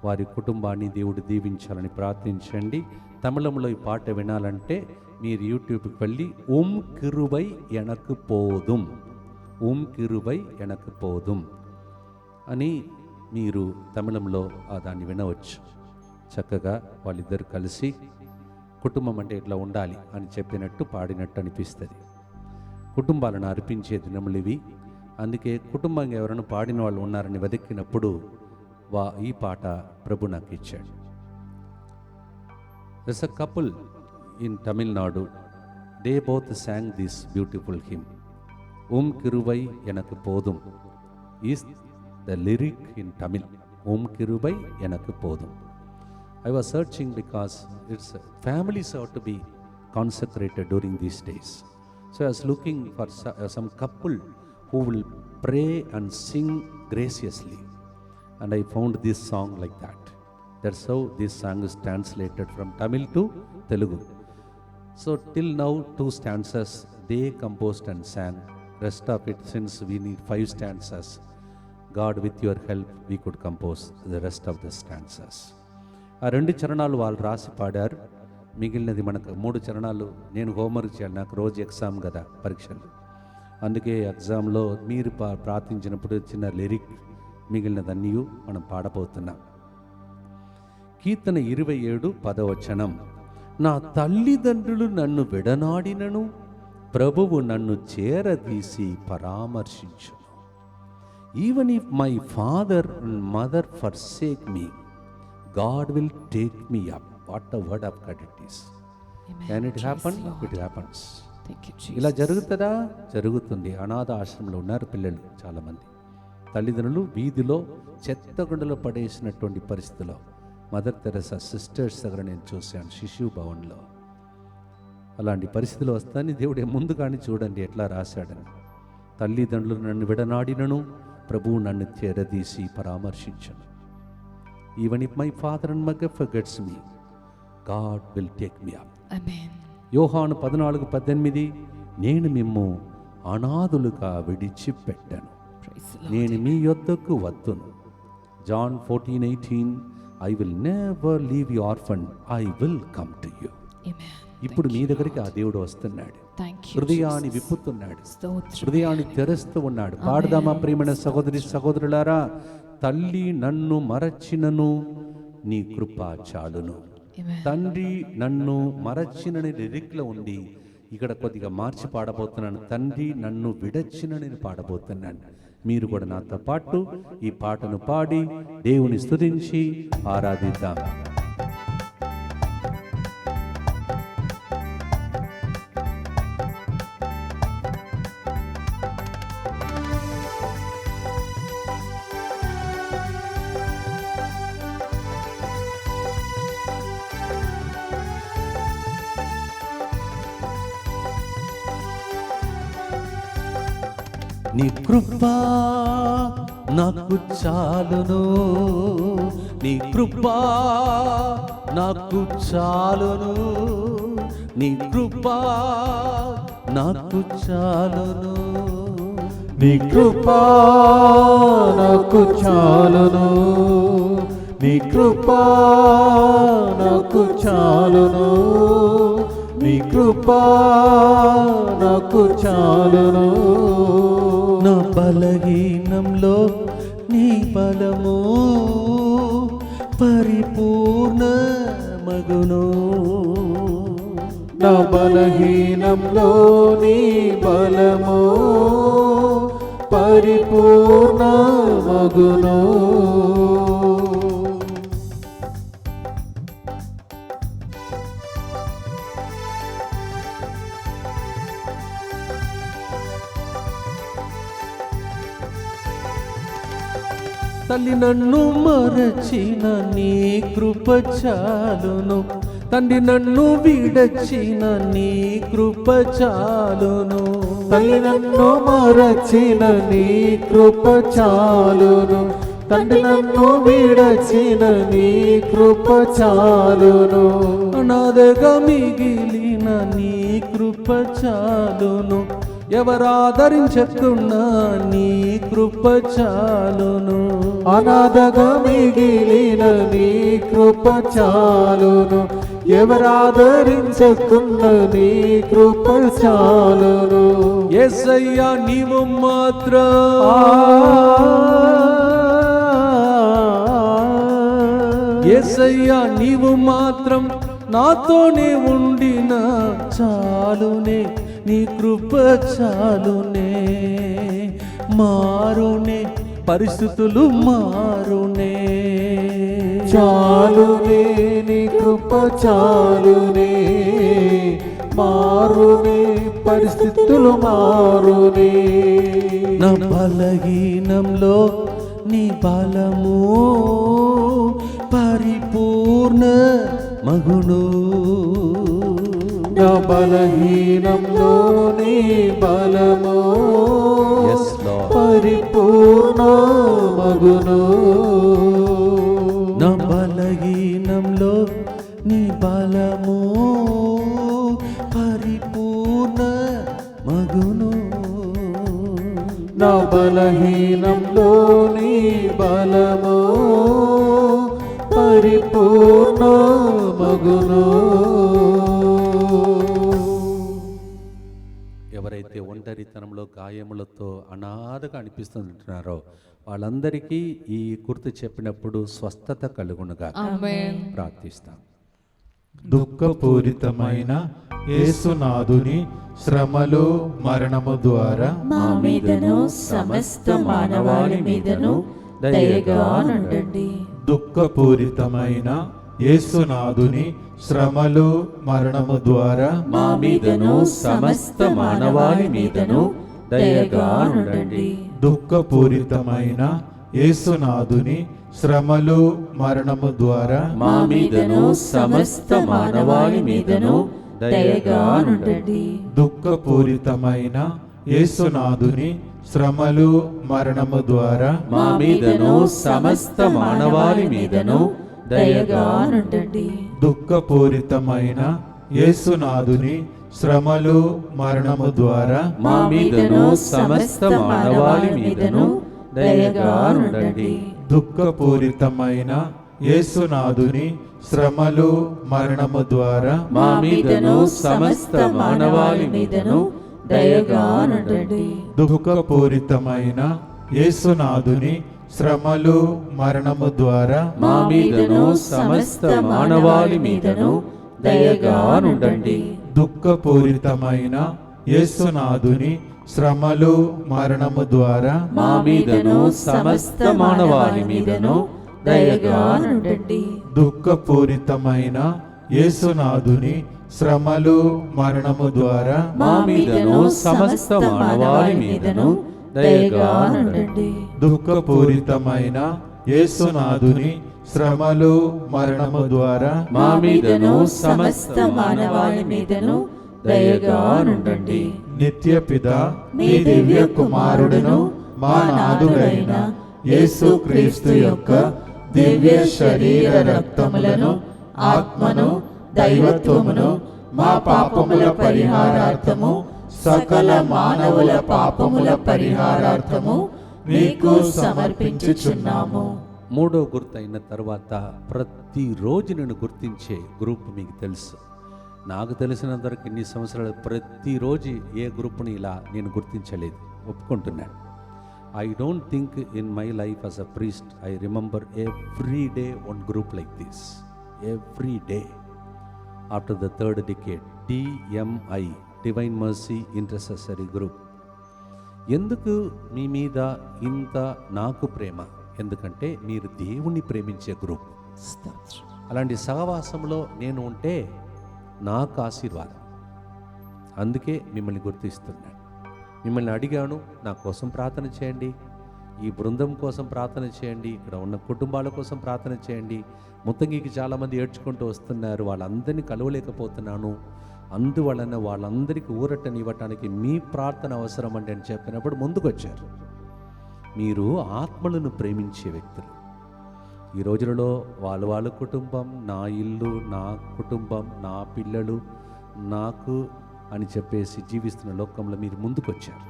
వారి కుటుంబాన్ని దేవుడు దీవించాలని ప్రార్థించండి. తమిళంలో ఈ పాట వినాలంటే మీరు యూట్యూబ్కి వెళ్ళి ఓం కిరుబై ఎనకు పోదుం, ఓం కిరుబై ఎనకు పోదుం అని మీరు తమిళంలో దాన్ని వినవచ్చు. చక్కగా వాళ్ళిద్దరు కలిసి కుటుంబం అంటే ఇట్లా ఉండాలి అని చెప్పినట్టు పాడినట్టు అనిపిస్తుంది. కుటుంబాలను అర్పించే దినములు ఇవి. అందుకే కుటుంబంగా ఎవరైనా పాడిన వాళ్ళు ఉన్నారని వెతికినప్పుడు ఈ పాట ప్రభు నాకు ఇచ్చాడు. There's a couple in Tamil Nadu. They both sang this beautiful hymn. Om Kirubai Enakku Podum is the lyric in Tamil. Om Kirubai Enakku Podum. I was searching because it's families have to be consecrated during these days. So I was looking for some couple who will pray and sing graciously. And I found this song like that. That's how this song is translated from Tamil to Telugu. So till now 2 stanzas they composed and sang. Rest of it, since we need 5 stanzas, God with your help we could compose the rest of the stanzas. ఆ 2 చరణాలు వాళ్ళు రాసి పాడారు. మిగిలినది మనకు 3 చరణాలు నేను homework చేయాలి. నాకు రోజు ఎగ్జామ్ కదా, పరీక్షలు. అందుకే ఎగ్జామ్లో మీరు ప్రార్థించినప్పుడు చిన్న లిరిక్, మిగిలినదన్నీ మనం పాడబోతున్నాం. కీర్తన 27:10 నా తల్లిదండ్రులు నన్ను విడనాడినను ప్రభువు నన్ను చేరదీసి పరామర్శించును. Even if my father and mother forsake me, God will take me up. What the word of God it is. Can it happen? It happens. ఇలా జరుగుతుందా? జరుగుతుంది. అనాథ ఆశ్రమంలో ఉన్నారు పిల్లలు చాలామంది. తల్లిదండ్రులు వీధిలో చెత్తగుండలో పడేసినటువంటి పరిస్థితిలో మదర్ తెరెసా సిస్టర్స్ దగ్గర నేను చూశాను, శిశు భవన్లో. అలాంటి పరిస్థితులు వస్తాయని దేవుడే ముందు కానీ చూడండి ఎట్లా రాశాడని. తల్లిదండ్రులు నన్ను విడనాడినను ప్రభువు నన్ను చేరదీసి పరామర్శించను. Even if my father and mother forgets me, God will take me up. Yohanu 14:18 నేను మిమ్ము అనాథులుగా విడిచిపెట్టాను, నేను మీ యొద్దకు వద్దును. John 14:18 I will never leave you orphan, I will come to you. ఇప్పుడు మీ దగ్గరికి ఆ దేవుడు వస్తున్నాడు, హృదయాన్ని విప్పుతున్నాడు, హృదయాన్ని తెరుస్తూ ఉన్నాడు. పాడదామా ప్రియమైన సహోదరి సహోదరులారా? తల్లి నన్ను మరచినను నీ కృప చాలును. తండ్రి నన్ను మరచినని లిరిక్లో ఉంది, ఇక్కడ కొద్దిగా మార్చి పాడబోతున్నాను. తండ్రి నన్ను విడచినని పాడబోతున్నాను. మీరు కూడా నాతో పాటు ఈ పాటను పాడి దేవుని స్తుతించి ఆరాధిద్దాం. నీ కృప నాకు చాలును, నీ కృప నాకు చాలును, నీ కృప నాకు చాలును, నీ కృప నాకు చాలును, నీ కృప నాకు చాలును, నీ కృప నాకు చాలును. నా బలహీనంలో నీ బలము పరిపూర్ణ మగును, నా బలహీనంలో నీ బలము పరిపూర్ణమగును. తల్లి నన్ను మరచిన నీ కృప చాలును, తండ్రి నన్ను విడచిన నీ కృప చాలును. తల్లి నన్ను మరచిన నీ కృప చాలును, తండ్రి నన్ను విడచిన నీ కృప చాలును. అనాథగా మిగిలిన నీ కృప చాలును, ఎవరాదరించకున్నా నీ కృప చాలును. అనాథగా మిగిలిన నీ కృప చాలును, ఎవరాదరించకున్న నీ కృప చాలును. యేసయ్యా నీవు మాత్రం, యేసయ్యా నీవు మాత్రం నాతోనే ఉండిన చాలునే, నీ కృప చాలునే. మారునే పరిస్థితులు మారునే, చాలునే నీ కృప చాలునే. మారునే పరిస్థితులు మారునే. నా బలహీనంలో నీ బలము పరిపూర్ణ మగును. నా బలహీనంలో నీ బలము Yes, Lord. పరిపూర్ణమగును. నా బలహీనంలో నీ బలము పరిపూర్ణ మగును. నా బలహీనంలో నీ బలము పరిపూర్ణమగును. ఎవరైతే ఒంటరితనంలో గాయములతో అనాథగా అనిపిస్తుంటున్నారో వాళ్ళందరికీ ఈ గుర్తు చెప్పినప్పుడు స్వస్థత కలుగునుగా ప్రార్థిస్తాం. దుఃఖపూరితమైన యేసునాథుని శ్రమలు మరణము ద్వారా మా మీదను సమస్త మానవాళి మీదను దయగా నుండండి. దుఃఖపూరితమైన యేసునాథుని శ్రమలు మరణము ద్వారా మా మీదను సమస్త మానవాళి మీదను దయగా నుండండి. దుఃఖపూరితమైన యేసునాథుని శ్రమలు మరణము ద్వారా మా మీదను సమస్త మానవాళి మీదను దయగా నుండండి. దుఃఖపూరితమైన యేసునాథుని శ్రమలు మరణము ద్వారా మా మీదను సమస్త మానవాళి మీదను దయగా నుండండి. దుఃఖపూరితమైన యేసునాథుని శ్రమలు మరణము ద్వారా మా మీదను సమస్త మానవాళి మీదను దయగా నుండండి. దుఃఖపూరితమైన యేసునాథుని శ్రమలు మరణము ద్వారా మా మీదను సమస్త మానవాళి మీదను దయగా నుండండి. దుఃఖపూరితమైన యేసునాథుని శ్రమలు మరణము ద్వారా మా మీదను సమస్త మానవాళి మీదను దయగా నుండండి. దుఃఖపూరితమైన యేసునాథుని శ్రమలు మరణము ద్వారా మా మీదను సమస్త మానవాళి మీదను దయగా నుండండి. దుఃఖపూరితమైన యేసునాథుని శ్రమలు మరణము ద్వారా మా మీదను సమస్త మానవాళి మీదను దయగా నుండండి. దుఃఖపూరితమైన యేసునాథుని శ్రమలు మరణము ద్వారా మా మీదను సమస్త మానవాళి మీదను దయగా నుండండి. నిత్య పిత మీ దివ్య కుమారుడును మా నాథుడైన యేసు క్రీస్తు యొక్క దివ్య శరీర రక్తములను ఆత్మను దైవత్వమును మా పాపముల పరిహారార్థము సకల మానవుల పాపముల పరిహారార్థము మీకు సమర్పించుచున్నాము. మూడో గుర్తు అయిన తర్వాత ప్రతిరోజు నేను గుర్తించే గ్రూప్ మీకు తెలుసు. నాకు తెలిసినంతవరకు ఇన్ని సంవత్సరాలు ప్రతిరోజు ఏ గ్రూప్ని ఇలా నేను గుర్తించలేదు, ఒప్పుకుంటున్నాను. I don't think in my life as a priest I remember every day one group like this. Every day. After the third decade, DMI, Divine Mercy Intercessory Group. ఎందుకు మీ మీద ఇంత నాకు ప్రేమ? ఎందుకంటే మీరు దేవుణ్ణి ప్రేమించే గ్రూప్. స్తోత్రం. అలాంటి సహవాసంలో నేను ఉంటే నాకు ఆశీర్వాదం. అందుకే మిమ్మల్ని గుర్తిస్తున్నాను. మిమ్మల్ని అడిగాను, నా కోసం ప్రార్థన చేయండి, ఈ బృందం కోసం ప్రార్థన చేయండి, ఇక్కడ ఉన్న కుటుంబాల కోసం ప్రార్థన చేయండి. ముత్తంగికి చాలామంది ఏడ్చుకుంటూ వస్తున్నారు, వాళ్ళందరినీ కలవలేకపోతున్నాను, అందువలన వాళ్ళందరికీ ఊరటనివ్వటానికి మీ ప్రార్థన అవసరం అండి అని చెప్పినప్పుడు ముందుకు వచ్చారు. మీరు ఆత్మలను ప్రేమించే వ్యక్తులు. ఈ రోజులలో వాళ్ళ కుటుంబం, నా ఇల్లు, నా కుటుంబం, నా పిల్లలు, నాకు అని చెప్పేసి జీవిస్తున్న లోకంలో మీరు ముందుకొచ్చారు.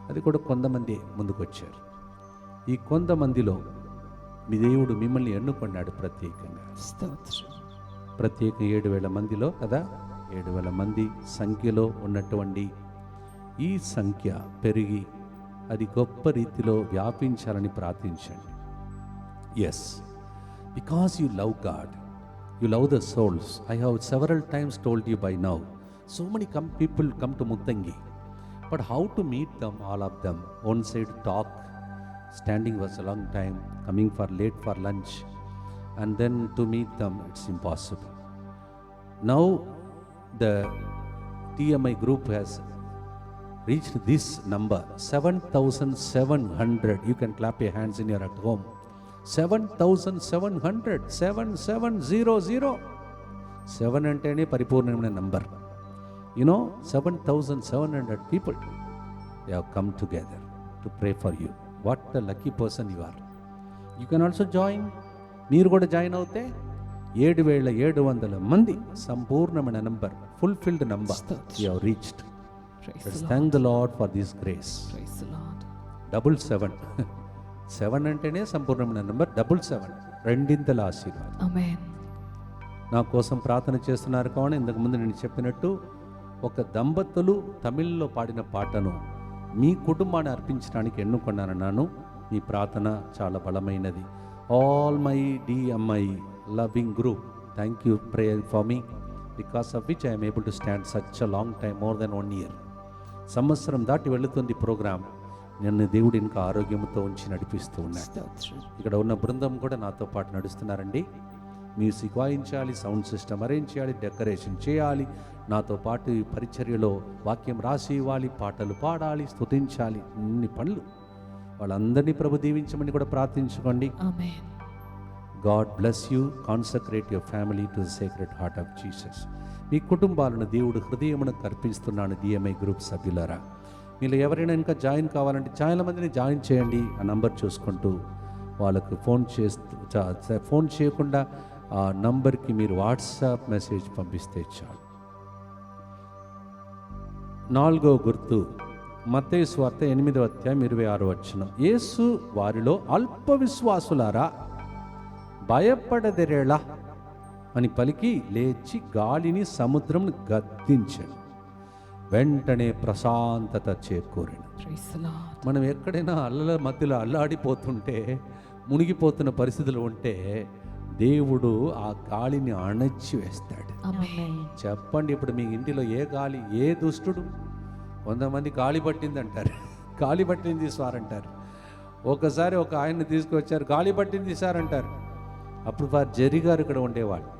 అది కూడా కొంతమంది ముందుకొచ్చారు. ఈ కొంతమందిలో మీ దేవుడు మిమ్మల్ని ఎన్నుకున్నాడు ప్రత్యేకంగా. స్తోత్రం. ప్రత్యేక 7,000 మందిలో కదా, 7,000 మంది సంఖ్యలో ఉన్నటువంటి ఈ సంఖ్య పెరిగి అది గొప్ప రీతిలో వ్యాపించాలని ప్రార్థించండి. Yes, because you love God, you love the souls. I have several times told you by now. So many people come to Muttangi, but how to meet them, all of them? One side talk, standing was a long time, coming for late for lunch, and then to meet them, it's impossible. Now the TMI group has reached this number, 7,700. You can clap your hands in your at home. 7,700, 7700. 7 అంటేనే పరిపూర్ణమైన number. 7,700 people, they have come together to pray for you. What a lucky person you are. You can also join. మీరు కూడా join అవుతే 7,700 మంది సంపూర్ణమైన number, fulfilled number you have reached. Let's thank the Lord for this grace. Praise the Lord. 77. 7 అంటేనే సంపూర్ణమైన number. 77 రెండింతల ఆశీర్వాదం. Amen. నా కోసం ప్రార్థన చేస్తున్నారు కావున ఇంతకు ముందు నేను చెప్పినట్టు ఒక దంపతులు తమిళ్లో పాడిన పాటను మీ కుటుంబాన్ని అర్పించడానికి ఎన్నుకున్నానన్నాను. మీ ప్రార్థన చాలా బలమైనది. All my DMI loving group, thank you prayer for me, because of which I'm able to stand such a long time, more than 1 year. సంవత్సరం దాటి వెళుతుంది ప్రోగ్రామ్. నన్ను దేవుడు ఇంకా ఆరోగ్యంతో ఉంచి నడిపిస్తూ ఉన్నాడు. స్తోత్రం. ఇక్కడ ఉన్న బృందం కూడా నాతో పాటు నడుస్తున్నారండి. మ్యూజిక్ వాయించాలి, సౌండ్ సిస్టమ్ అరేంజ్ చేయాలి, డెకరేషన్ చేయాలి, నాతో పాటు ఈ పరిచర్యలో వాక్యం రాసి ఇవ్వాలి, పాటలు పాడాలి, స్తుతించాలి, అన్ని పనులు. వాళ్ళందరినీ ప్రభు దీవించమని కూడా ప్రార్థించుకోండి. Amen. God bless you. Consecrate your family to the sacred heart of Jesus. మీ కుటుంబాలను దేవుడు హృదయమును కర్పిస్తున్నాను. DMI గ్రూప్ సభ్యులారా, మీరు ఎవరైనా ఇంకా జాయిన్ కావాలంటే చాలా మందిని జాయిన్ చేయండి. ఆ నంబర్ చూసుకుంటూ వాళ్ళకు ఫోన్ చేయకుండా ఆ నంబర్కి మీరు వాట్సాప్ మెసేజ్ పంపిస్తే చాలు. 4వ గుర్తు మత్తయి సువార్త 8వ అధ్యాయం 26వ వచనం. యేసు వారిలో అల్ప విశ్వాసులారా భయపడదిరేళా అని పలికి లేచి గాలిని సముద్రం గద్దించాడు. వెంటనే ప్రశాంతత చేకూరిన. Praise the Lord. మనం ఎక్కడైనా అల్లల మధ్యలో అల్లాడిపోతుంటే, మునిగిపోతున్న పరిస్థితులు ఉంటే దేవుడు ఆ గాలిని అణచి వేస్తాడు. Amen. చెప్పండి, ఇప్పుడు మీ ఇంటిలో ఏ గాలి, ఏ దుష్టుడు? కొంతమంది గాలి పట్టింది అంటారు, గాలి పట్టింది సార్ అంటారు. ఒకసారి ఒక ఆయన్ని తీసుకొచ్చారు, గాలి పట్టింది సార్ అంటారు. అప్పుడు వారు జరి గారు ఇక్కడ ఉండేవాళ్ళు.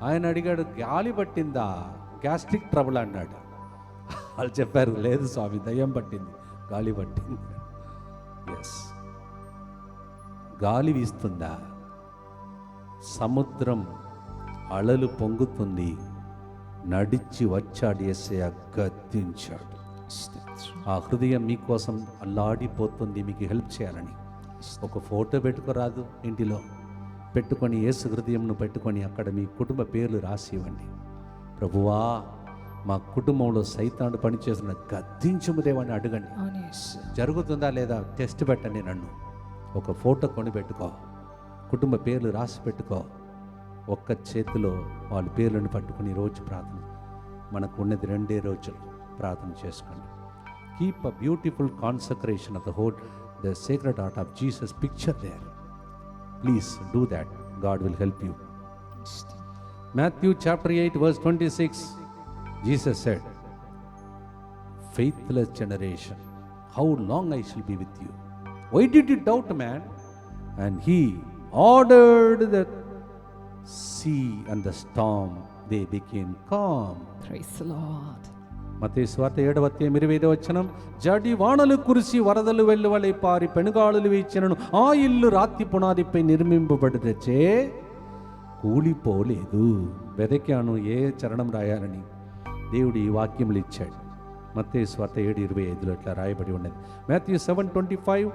ఆయన అడిగాడు, గాలి పట్టిందా, గ్యాస్ట్రిక్ ట్రబుల్ అన్నాడు. వాళ్ళు చెప్పారు, లేదు స్వామి, దయ్యం పట్టింది, గాలి పట్టింది. ఎస్, గాలి వీస్తుందా, సముద్రం అలలు పొంగుతుంది, నడిచి వచ్చాడు యేసయ్య, గద్దించాడు. ఆ హృదయం మీకోసం అల్లాడిపోతుంది, మీకు హెల్ప్ చేయాలని. ఒక ఫోటో పెట్టుకోరాదు, ఇంటిలో పెట్టుకొని యేసు హృదయంను పెట్టుకొని అక్కడ మీ కుటుంబ పేర్లు రాసి ఇవ్వండి. ప్రభువా, మా కుటుంబంలో సైతాను పనిచేస్తున్న గద్దించుము దేవని అడగండి. జరుగుతుందా లేదా టెస్ట్ పెట్టండి. నన్ను ఒక ఫోటో కొని పెట్టుకో, కుటుంబ పేర్లు రాసి పెట్టుకో. ఒక్క చేతిలో వాళ్ళ పేర్లను పట్టుకుని రోజు ప్రార్థన. మనకు ఉన్నది 2 రోజులు, ప్రార్థన చేసుకోండి. Keep a beautiful consecration of the sacred heart of Jesus picture there. Please do that. God will help you. Matthew chapter 8 verse 26, Jesus said, faithless generation, how long I shall be with you? Why did you doubt, man? And he ordered the sea and the storm, they became calm. Praise the Lord. మత్తయి సువార్త 7వ అధ్యాయం 25వ వచనం, జడి వానలు కురిసి వరదలు వెల్లువలై పారి పెనుగాలులు వీచినను ఆ ఇల్లు రాతి పునాదిపై నిర్మింపబడితే కూలిపోలేదు. వెదకాను ఏ చరణం రాయాలని, దేవుడు ఈ వాక్యములు ఇచ్చాడు. మత్తయి సువార్త 7:25 ఇట్లా రాయబడి ఉన్నది. Matthew 7:25,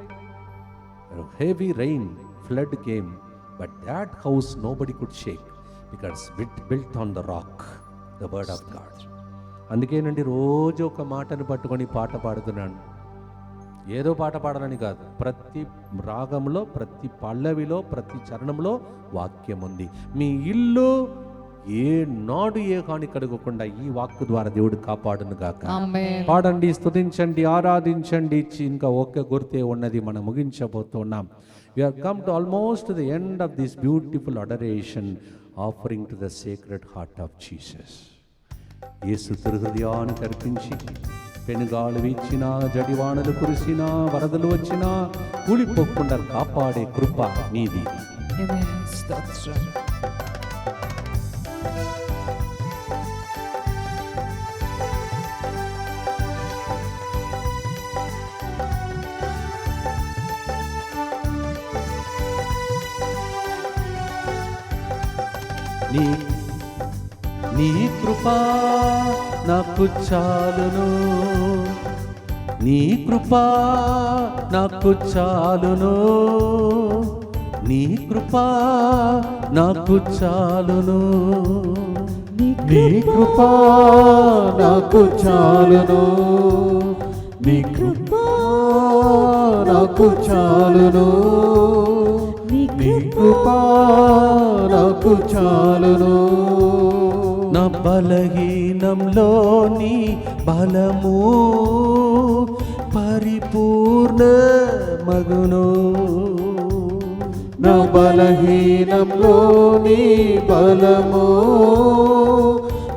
heavy rain, flood came, but that house nobody could shake because it built on the rock, the word of God. అందుకేనండి రోజు ఒక మాటను పట్టుకొని పాట పాడుతున్నాను. ఏదో పాట పాడాలని కాదు, ప్రతి రాగంలో, ప్రతి పల్లవిలో, ప్రతి చరణంలో వాక్యం ఉంది. మీ ఇల్లు ఏ నాడు ఏ కాని కడుగకుండా ఈ వాక్కు ద్వారా దేవుడు కాపాడును గాక. పాడండి, స్తుతించండి, ఆరాధించండి. ఇంకా ఒక్క గుర్తే ఉన్నది, మనం ముగించబోతున్నాం. We have come to almost to the end of this beautiful adoration offering to the sacred heart of Jesus. యేసు తిరుహృదయానికి అర్పించి పెనుగాలు వీచినా, జడివానలు కురిసినా, వరదలు వచ్చినా కూలిపోకుండా కాపాడే కృప నీది. Amen. స్తోత్రం. నీ కృపా నాకు చాలును, నీ కృపా నాకు చాలును, నీ కృపా నాకు చాలును, నీ కృపా నాకు చాలును, నీ కృపా నాకు చాలును, నీ కృపా నాకు చాలును. నా బలహీనంలో నీ బలము పరిపూర్ణ మగును, నా బలహీనంలో నీ బలము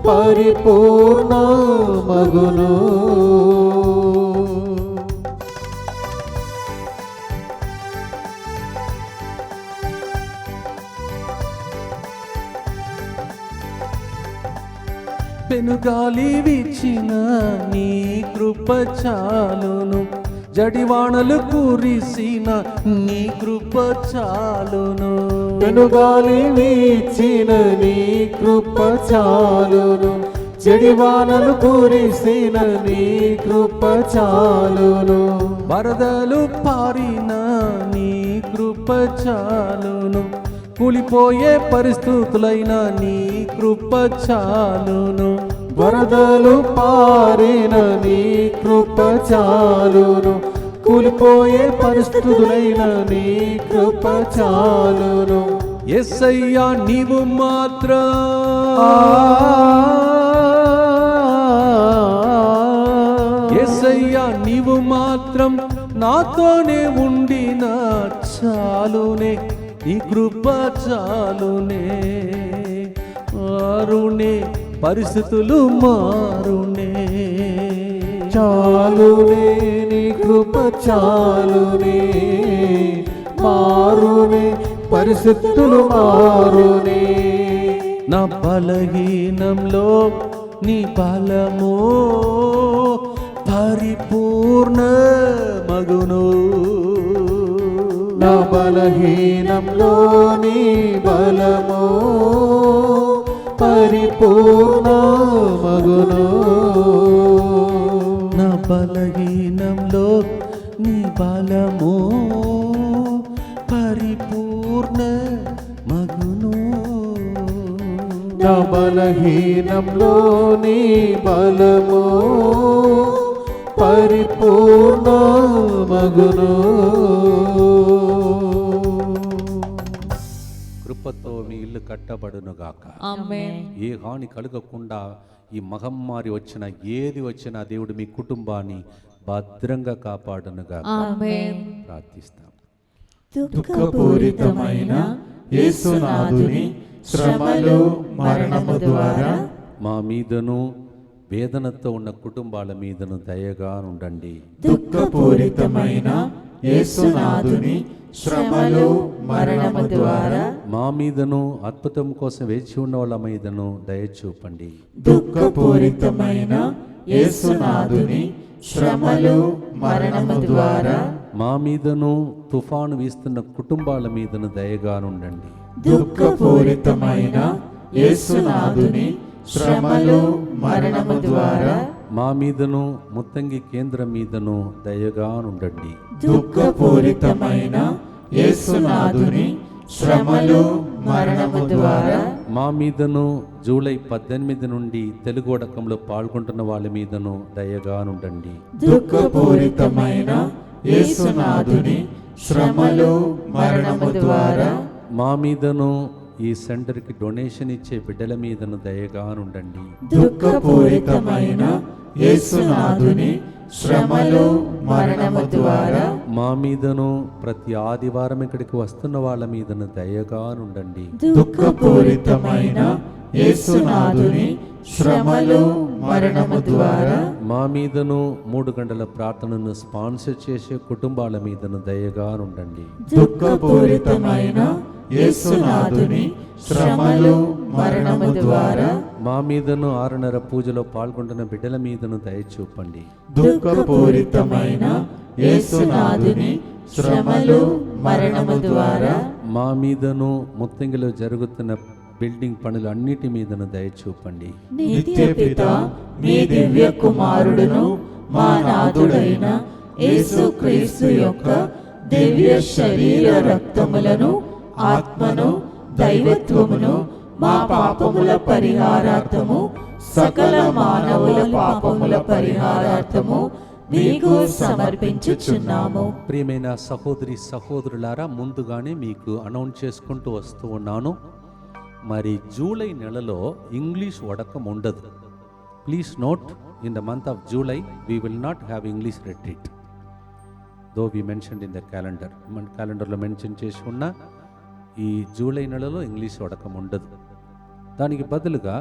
పరిపూర్ణ మగును. పెనుగాలి వీచిన నీ కృప చాలును, జడివానలు కురిసిన నీ కృప చాలును, పెనుగాలి వీచిన నీ కృప చాలును, జడివానలు కురిసిన నీ కృప చాలును, వరదలు పారిన నీ కృప చాలును, కూలిపోయే పరిస్థితులైన నీ కృప చాలును, వరదలు పారిన నీ కృప చాలును, కూలిపోయే పరిస్థితులైన నీ కృప చాలును. యేసయ్యా నీవు మాత్రం, యేసయ్యా నీవు మాత్రం నాతోనే ఉండిన చాలునే, నీ కృప చాలునే, మారునే పరిస్థితులు మారునే, చాలునే నీ కృప చాలునే, మారునే పరిస్థితులు మారునే. నా బలహీనంలో నీ బలము పరిపూర్ణ మగును, నా బలహీనంలో నీ బలము పరిపూర్ణ మగును, నా బలహీనంలో నీ బలము పరిపూర్ణ మగును, నా బలహీనంలో నీ బలము పరిపూర్ణ మగును. కృపతో మీ ఇల్లు కట్టబడునుగాక. ఆమేన్. ఏ హాని కలగకుండా ఈ మహమ్మారి వచ్చినా ఏది వచ్చినా దేవుడు మీ కుటుంబాన్ని భద్రంగా కాపాడునుగాక. ఆమేన్. ప్రార్థిస్తాం. దుఃఖపూరితమైన యేసునాథుని శ్రమలు మరణము ద్వారా మా మీదను వేదనతో ఉన్న కుటుంబాల మీదను దయగా ఉండండి. దుఃఖపూరితమైన యేసునాథుని శ్రమలు మరణము ద్వారా మా మీదను అద్భుతం కోసం వేచి ఉన్న వాళ్ళ మీదను దయ చూపండి. దుఃఖపూరితమైన యేసునాథుని శ్రమలు మరణము ద్వారా మా మీదను తుఫాను వీస్తున్న కుటుంబాల మీదను దయగా ఉండండి. దుఃఖపూరితమైన యేసునాథుని శ్రమలు మరణము ద్వారా మా మీదను ముత్తంగి కేంద్రం మీదను దయగా ఉండండి. దుఃఖపూరితమైన యేసునాథుని శ్రమలు మరణము ద్వారా మా మీదను జూలై 18 నుండి తెలుగు వడకంలో పాల్గొంటున్న వాళ్ళ మీదను దయగా ఉండండి. దుఃఖపూరితమైన యేసునాథుని శ్రమలు మరణము ద్వారా మా మీదను ఈ సెంటర్కి డొనేషన్ ఇచ్చే బిడ్డల మీదను దయగా ఉండండి. దుఃఖపూరితమైన యేసునాథుని శ్రమలు మరణము ద్వారా మా మీదను ప్రతి ఆదివారం ఇక్కడికి వస్తున్న వాళ్ళ మీదను దయగా ఉండండి. దుఃఖపూరితమైన యేసునాథుని శ్రమలు మరణము ద్వారా మా మీదను 3 గంటల ప్రార్థనను స్పాన్సర్ చేసే కుటుంబాల మీదను దయగా ఉండండి. దుఃఖపూరితమైన యేసునాథుని శ్రమలు మరణము ద్వారా మా మీదను 6:30 పూజలో పాల్గొంటున్న బిడ్డల మీదను దయ చూపండి. దుఃఖపూరితమైన యేసునాథుని శ్రమలు మరణము ద్వారా మా మీదను ముత్తంగిలో జరుగుతున్న బిల్డింగ్ పనులు అన్నిటి మీదను దయ చూపండి. నిత్య పిత మీ దివ్య కుమారుడును మా నాథుడైన యేసుక్రీస్తు యొక్క దివ్య శరీర రక్తములను ఆత్మను దైవత్వమును మా పాపముల పరిహారార్థము సకల మానవుల పాపముల పరిహారార్థము మీకు సమర్పించుచున్నాము. ప్రియమైన సహోదరి సహోదరులారా, ముందుగానే మీకు అనౌన్స్ చేసుకుంటూ వస్తూ ఉన్నాను. మరి జూలై నెలలో ఇంగ్లీష్ వడకం ఉండదు. Please note, in the month of July we will not have English retreat, though we mentioned in the calendar. మన క్యాలెండర్లో మెన్షన్ చేసి ఉన్న ఈ జూలై నెలలో ఇంగ్లీష్ వడకం ఉండదు. దానికి బదులుగా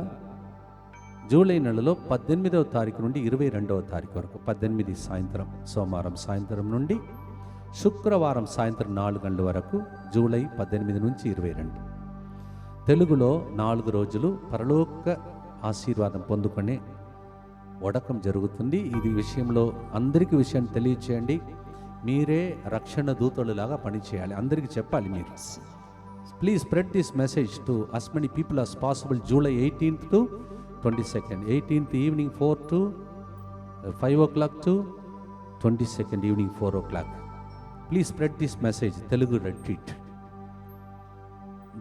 జూలై నెలలో 18వ తారీఖు నుండి 22వ తారీఖు వరకు 18 సాయంత్రం సోమవారం సాయంత్రం నుండి శుక్రవారం సాయంత్రం 4 గంటల వరకు జూలై 18 నుంచి 22 తెలుగులో 4 రోజులు పరలోక ఆశీర్వాదం పొందుకునే వడకం జరుగుతుంది. ఇది విషయంలో అందరికీ విషయాన్ని తెలియచేయండి. మీరే రక్షణ దూతలులాగా పనిచేయాలి, అందరికీ చెప్పాలి. మీరు please spread this message to as many people as possible. July 18th to 22nd, 18th evening 4 to 5 o'clock to 22nd evening 4 o'clock. Please spread this message. Telugu retreat.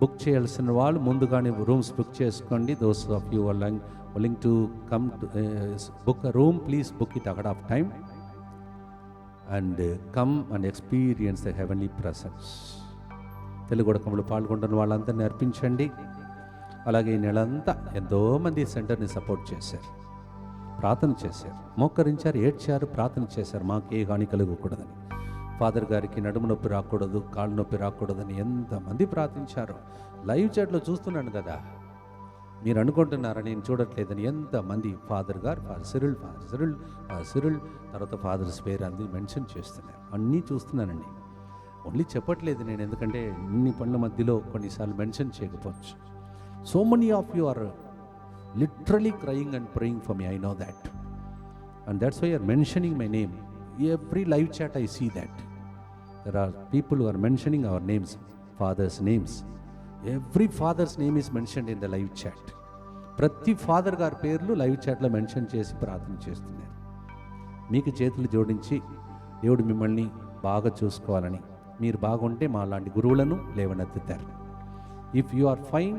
Book చేయాల్సిన వాళ్ళు ముందుగానే రూమ్స్ బుక్ చేసుకోండి. Those of you are willing to come to book a room, please book it ahead of time and come and experience the heavenly presence. Telugu వడకంలో పాల్గొంటున్న వాళ్ళందరినీ అర్పించండి. అలాగే ఈ నెలంతా ఎంతోమంది సెంటర్ని సపోర్ట్ చేశారు, ప్రార్థన చేశారు, మోకరించారు, ఏడ్చారు, ప్రార్థన చేశారు. మాకు ఏ హాని కలగకూడదని, ఫాదర్ గారికి నడుము నొప్పి రాకూడదు, కాళ్ళు నొప్పి రాకూడదని ఎంతమంది ప్రార్థించారు. లైవ్ చాట్లో చూస్తున్నాను కదా, మీరు అనుకుంటున్నారా నేను చూడట్లేదని. ఎంతమంది ఫాదర్ గారు, సిరిల్ తర్వాత ఫాదర్స్ పేరు అన్ని మెన్షన్ చేస్తున్నారు. అన్నీ చూస్తున్నానండి, ఓన్లీ చెప్పట్లేదు నేను, ఎందుకంటే ఇన్ని పనుల మధ్యలో కొన్నిసార్లు మెన్షన్ చేయకపోవచ్చు. So many of you are literally crying and praying for me, I know that, and that's why you are mentioning my name. Every live chat I see that there are people who are mentioning our names, fathers' names. Every father's name is mentioned in the live chat. ప్రతి father గారి పేర్లు live చాట్లో mention చేసి ప్రార్థన చేస్తున్నారు. మీకు చేతులు జోడించి దేవుడు మిమ్మల్ని బాగా చూసుకోవాలని, మీరు బాగుంటే మా లాంటి గురువులను లేవనెత్తుతారు. If you are fine,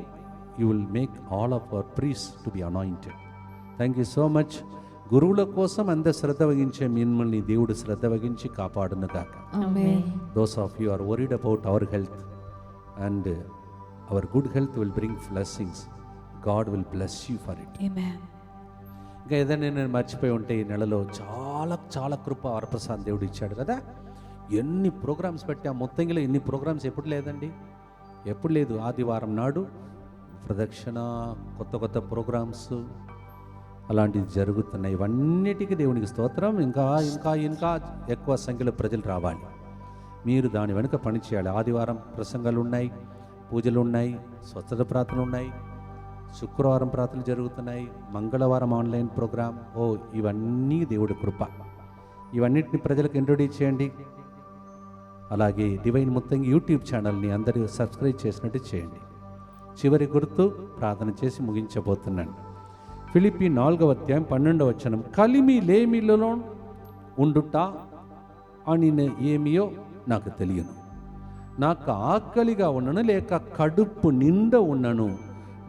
you will make all of our priests to be anointed. Thank you so much. గురువుల కోసం అంత శ్రద్ధ వహించే మిమ్మల్ని దేవుడు శ్రద్ధ వహించి కాపాడును గాక. Amen. Those of you are worried about our health, and our good health will bring blessings. God will bless you for it. Amen. ఇంకా ఏదైనా నేను మర్చిపోయి ఉంటే ఈ నెలలో చాలా చాలా కృప వరప్రసాద్ దేవుడు ఇచ్చాడు కదా. ఎన్ని ప్రోగ్రామ్స్ పెట్టాం, మొత్తంగా ఎన్ని ప్రోగ్రామ్స్ ఎప్పుడు లేదండి, ఎప్పుడు లేదు. ఆదివారం నాడు ప్రదక్షిణ, కొత్త కొత్త ప్రోగ్రామ్స్, అలాంటివి జరుగుతున్నాయి. ఇవన్నిటికీ దేవునికి స్తోత్రం. ఇంకా ఇంకా ఇంకా ఎక్కువ సంఖ్యలో ప్రజలు రావాలి. మీరు దాని వెనుక పని చేయాలి. ఆదివారం ప్రసంగాలు ఉన్నాయి, పూజలు ఉన్నాయి, స్వచ్ఛత ప్రార్థనలు ఉన్నాయి, శుక్రవారం ప్రార్థనలు జరుగుతున్నాయి, మంగళవారం ఆన్లైన్ ప్రోగ్రాం. ఇవన్నీ దేవుడి కృప. ఇవన్నిటిని ప్రజలకు ఇంట్రొడ్యూస్ చేయండి. అలాగే డివైన్ ముత్తంగి యూట్యూబ్ ఛానల్ని అందరూ సబ్స్క్రైబ్ చేసినట్టు చేయండి. చివరి గుర్తు ప్రార్థన చేసి ముగించబోతున్నాను. ఫిలిప్పీ 4:12 కలిమి లేమిలలో ఉండుట అని ఏమియో నాకు తెలియను. నాకు ఆకలిగా ఉన్నను లేక కడుపు నిండా ఉన్నను,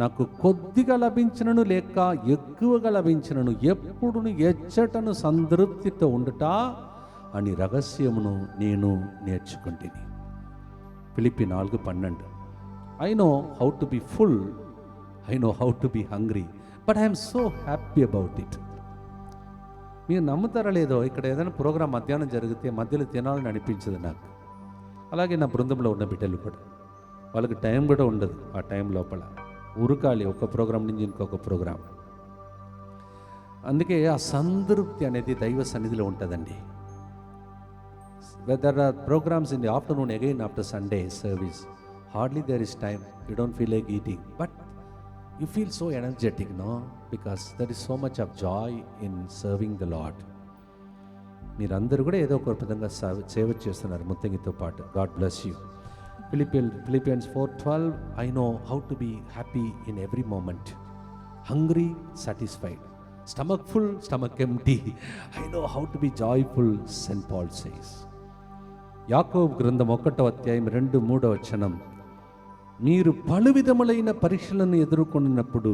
నాకు కొద్దిగా లభించినను లేక ఎక్కువగా లభించినను, ఎప్పుడును ఎచ్చటను సంతృప్తితో ఉండుట అని రహస్యమును నేను నేర్చుకుంటుని. Philippi 4:12 I know how to be full, I know how to be hungry, but I am so happy about it. మీరు నమ్ముతారా లేదో, ఇక్కడ ఏదైనా ప్రోగ్రాం మధ్యాహ్నం జరిగితే మధ్యలో తినాలని అనిపించదు నాకు. అలాగే నా బృందంలో ఉన్న బిడ్డలు కూడా, వాళ్ళకి టైం కూడా ఉండదు. ఆ టైం లోపల ఉరకాలి ఒక ప్రోగ్రాం నుంచి ఇంకొక ప్రోగ్రాం. అందుకే ఆ సంతృప్తి అనేది దైవ సన్నిధిలో ఉంటుందండి. There are programs in the afternoon again after Sunday service. Hardly there is time. You don't feel like eating, but you feel so energetic, no? Because there is so much of joy in serving the Lord. మీరందరూ కూడా ఏదో ఒక విధంగా సేవ చేస్తున్నారు ముత్తంగితో పాటు. God bless you. Philippians 4:12 I know how to be happy in every moment. Hungry, satisfied. Stomach full, stomach empty. I know how to be joyful, St. Paul says. యాకోబు గ్రంథం 1:2-3 మీరు పలు విధములైన పరీక్షలను ఎదుర్కొన్నప్పుడు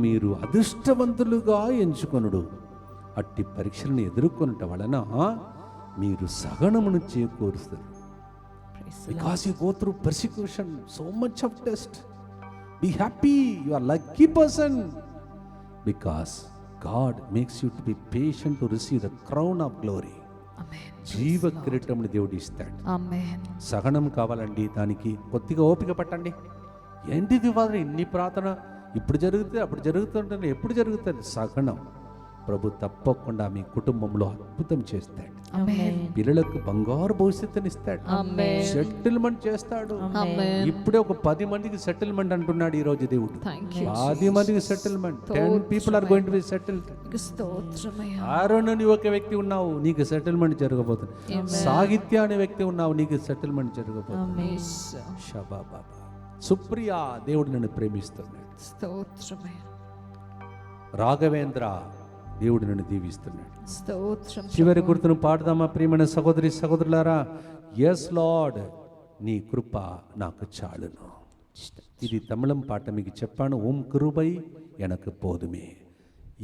మీరు అదృష్టవంతులుగా ఎంచుకొనుడు. అట్టి పరీక్షలను ఎదుర్కొనటం వలన మీరు సహనమును చేకూరుస్తారు. Because you go through persecution, so much of test, be happy, you are lucky person, because God makes you to be patient to receive the crown of glory. జీవ కిరీటముని దేవుడు ఇస్తాడు. సహనం కావాలండి. దానికి కొద్దిగా ఓపిక పట్టండి. ఏంటిది వారు ఇన్ని ప్రార్థన ఇప్పుడు జరుగుతుంది అప్పుడు జరుగుతుంటే ఎప్పుడు జరుగుతుంది? సహనం. ప్రభు తప్పకుండా మీ కుటుంబంలో అద్భుతం చేస్తాడు. పిల్లలకు బంగారు భవిష్యత్తుని ఇస్తాడు. సెటిల్మెంట్ చేస్తాడు. ఇప్పుడే ఒక 10 మందికి సెటిల్మెంట్ అంటున్నాడు ఈ రోజు దేవుడు. 10 మందికి settlement. 10 people are going to be settled. Aaron అని ఒక వ్యక్తి ఉన్నావు, నీకు సెటిల్మెంట్ జరగబోతుంది. సాహిత్య అనే వ్యక్తి ఉన్నావు, నీకు సెటిల్మెంట్ జరగబోతుంది. షబాబా. సుప్రియ, దేవుడు నన్ను ప్రేమిస్తున్నాడు. రాఘవేంద్ర, దేవుడు నన్ను దీవిస్తున్నాడు. చివరి గుర్తును పాడదామా ప్రియమైన సహోదరి సహోదరులారా? ఎస్ లార్డ్, నీ కృప నాకు చాలును. ఇది తమిళం పాట మీకు చెప్పాను. ఓం కృపై ఎనకు పోదుమే.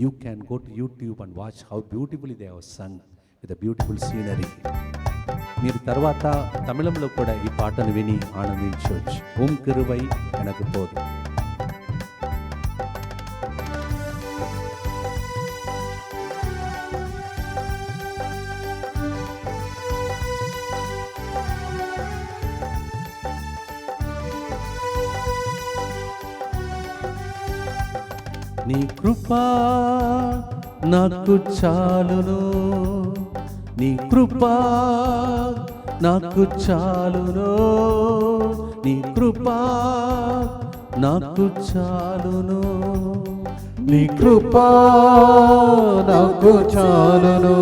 You can go to YouTube and watch how beautifully they have sung with a beautiful scenery. మీరు తర్వాత తమిళంలో కూడా ఈ పాటను విని ఆనందించవచ్చు. ఓం కృపై ఎనకు పోదు. నీ కృపా నాకు చాలును, నీ కృపా నాకు చాలును, నీ కృపా నాకు చాలును, నీ కృపా నాకు చాలును,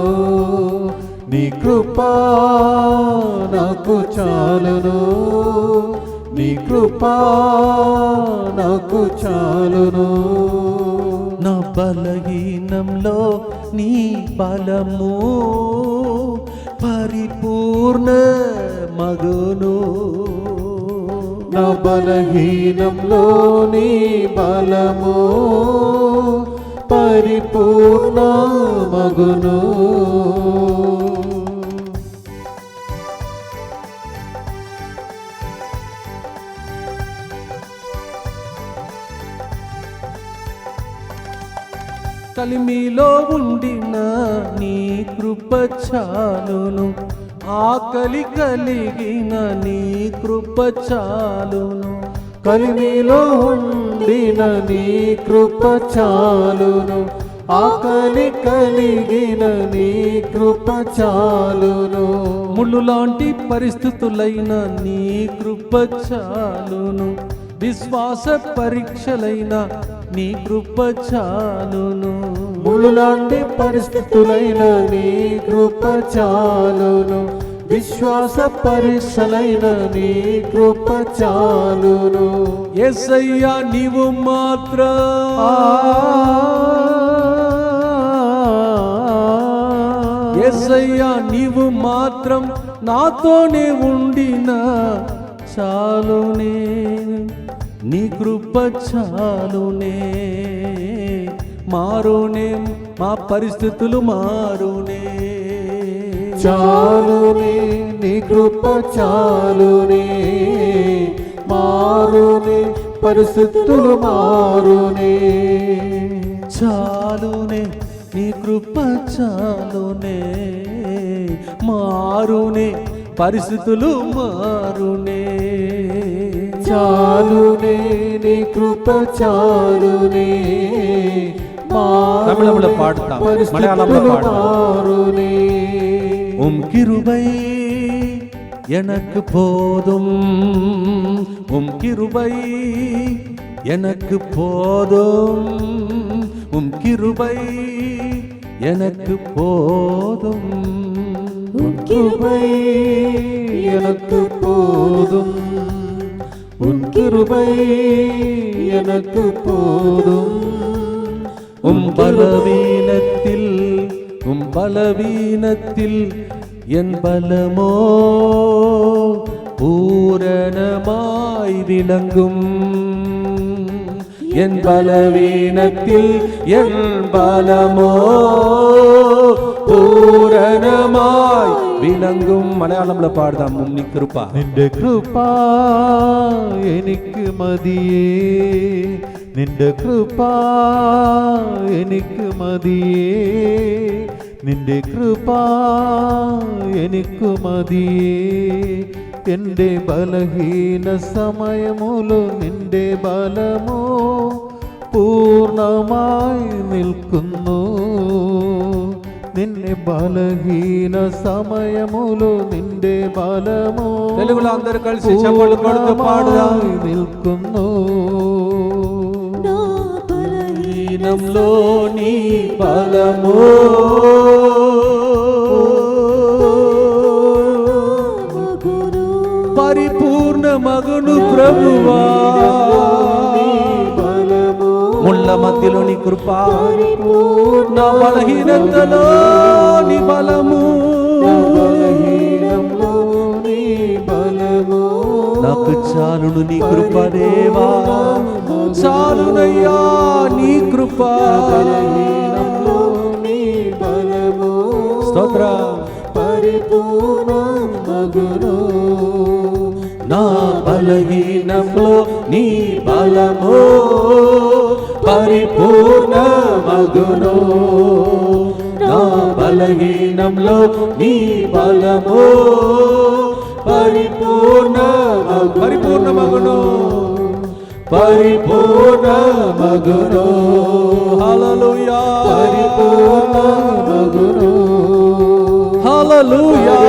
నీ కృపా నాకు చాలును, నీ కృపా నాకు చాలును. నా బలహీనంలో నీ బలము పరిపూర్ణ మగును. నా బలహీనంలో నీ బలము పరిపూర్ణ మగును. కలిమిలో ఉండిన నీ కృప చాలును, ఆకలి కలిగిన నీ కృప చాలును, కలిమిలో ఉండిన నీ కృప చాలును, ఆకలి కలిగిన నీ కృప చాలును. ముళ్ళు లాంటి పరిస్థితులైన నీ కృప చాలును, విశ్వాస పరీక్షలైన నీ కృప చాలును. ముళ్ళు లాంటి పరిస్థితులైన నీ కృప చాలును, విశ్వాస పరీక్షలైన నీ కృప చాలును. యేసయ్యా నీవు మాత్రం, యేసయ్యా నీవు మాత్రం నాతోనే ఉండిన చాలునే, నీ కృప చాలునే. మారునే మా పరిస్థితులు మారునే, చాలునే నీ కృప చాలునే. మారునే పరిస్థితులు మారునే, చాలునే నీ కృప చాలునే. మారునే పరిస్థితులు మారునే, చాలునే నీ కృప చాలునే. తమిళంలో పాడుతాం, మలయాళంలో పాడుతాం. మారునే கிருபை எனக்கு போதும், கிருபை எனக்கு போதும், கிருபை எனக்கு போதும், கிருபை எனக்கு போதும், உன் கிருபை எனக்கு போதும். பலவீனத்தில் என் பலமோ பூரணமாய் விளங்கும். என் பலவீனத்தில் என் பலமோ பூரணமாய் விளங்கும். மலையாளம்ல பாடுதாம். உன்னி கிருபா നിന്റെ കൃപ എനിക്ക് മതിയേ, നിന്റെ കൃപ എനിക്ക് മതിയേ, നിന്റെ കൃപ എനിക്ക് മതിയേ. എൻ്റെ ബലഹീന സമയമുലു നിന്റെ ബലമോ പൂർണ്ണമായി നിൽക്കുന്നു. നിന്നെ బలహీన సమయములో నిండే బలము తెలుగులో అందరూ కలిసి చప్పట్లు కొడుతూ పాడుదాం. నిల్కొను బలహీనంలో నీ బలము పరిపూర్ణ మగును ప్రభువా. ముళ్ళ మధ్యలో నీ కృప, నా బలహీనతలో నీ బలము, నాకు చాలును నీ కృప దేవా, చాలునయ్యా నీ కృప. స్తోత్ర నా బలహీనంలో నీ బలము పరిపూర్ణ మగును. నా బలహీనంలో నీ బలము పరిపూర్ణ మగును, పరిపూర్ణ మగును. హల్లెలూయా, పరిపూర్ణ మగును. హల్లెలూయా,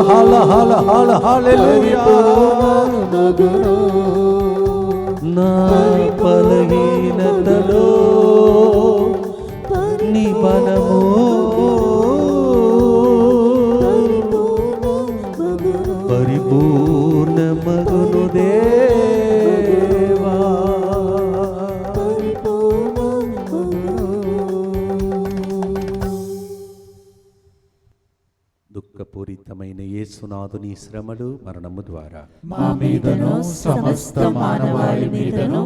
హల్లెలూయా. నా బలహీనతలో నీ బలము పరిపూర్ణ మగును దేవా. దుఃఖపూరితమైన యేసునాథుని శ్రమలు మరణము ద్వారా మా మీదను సమస్త మానవాళి మీదను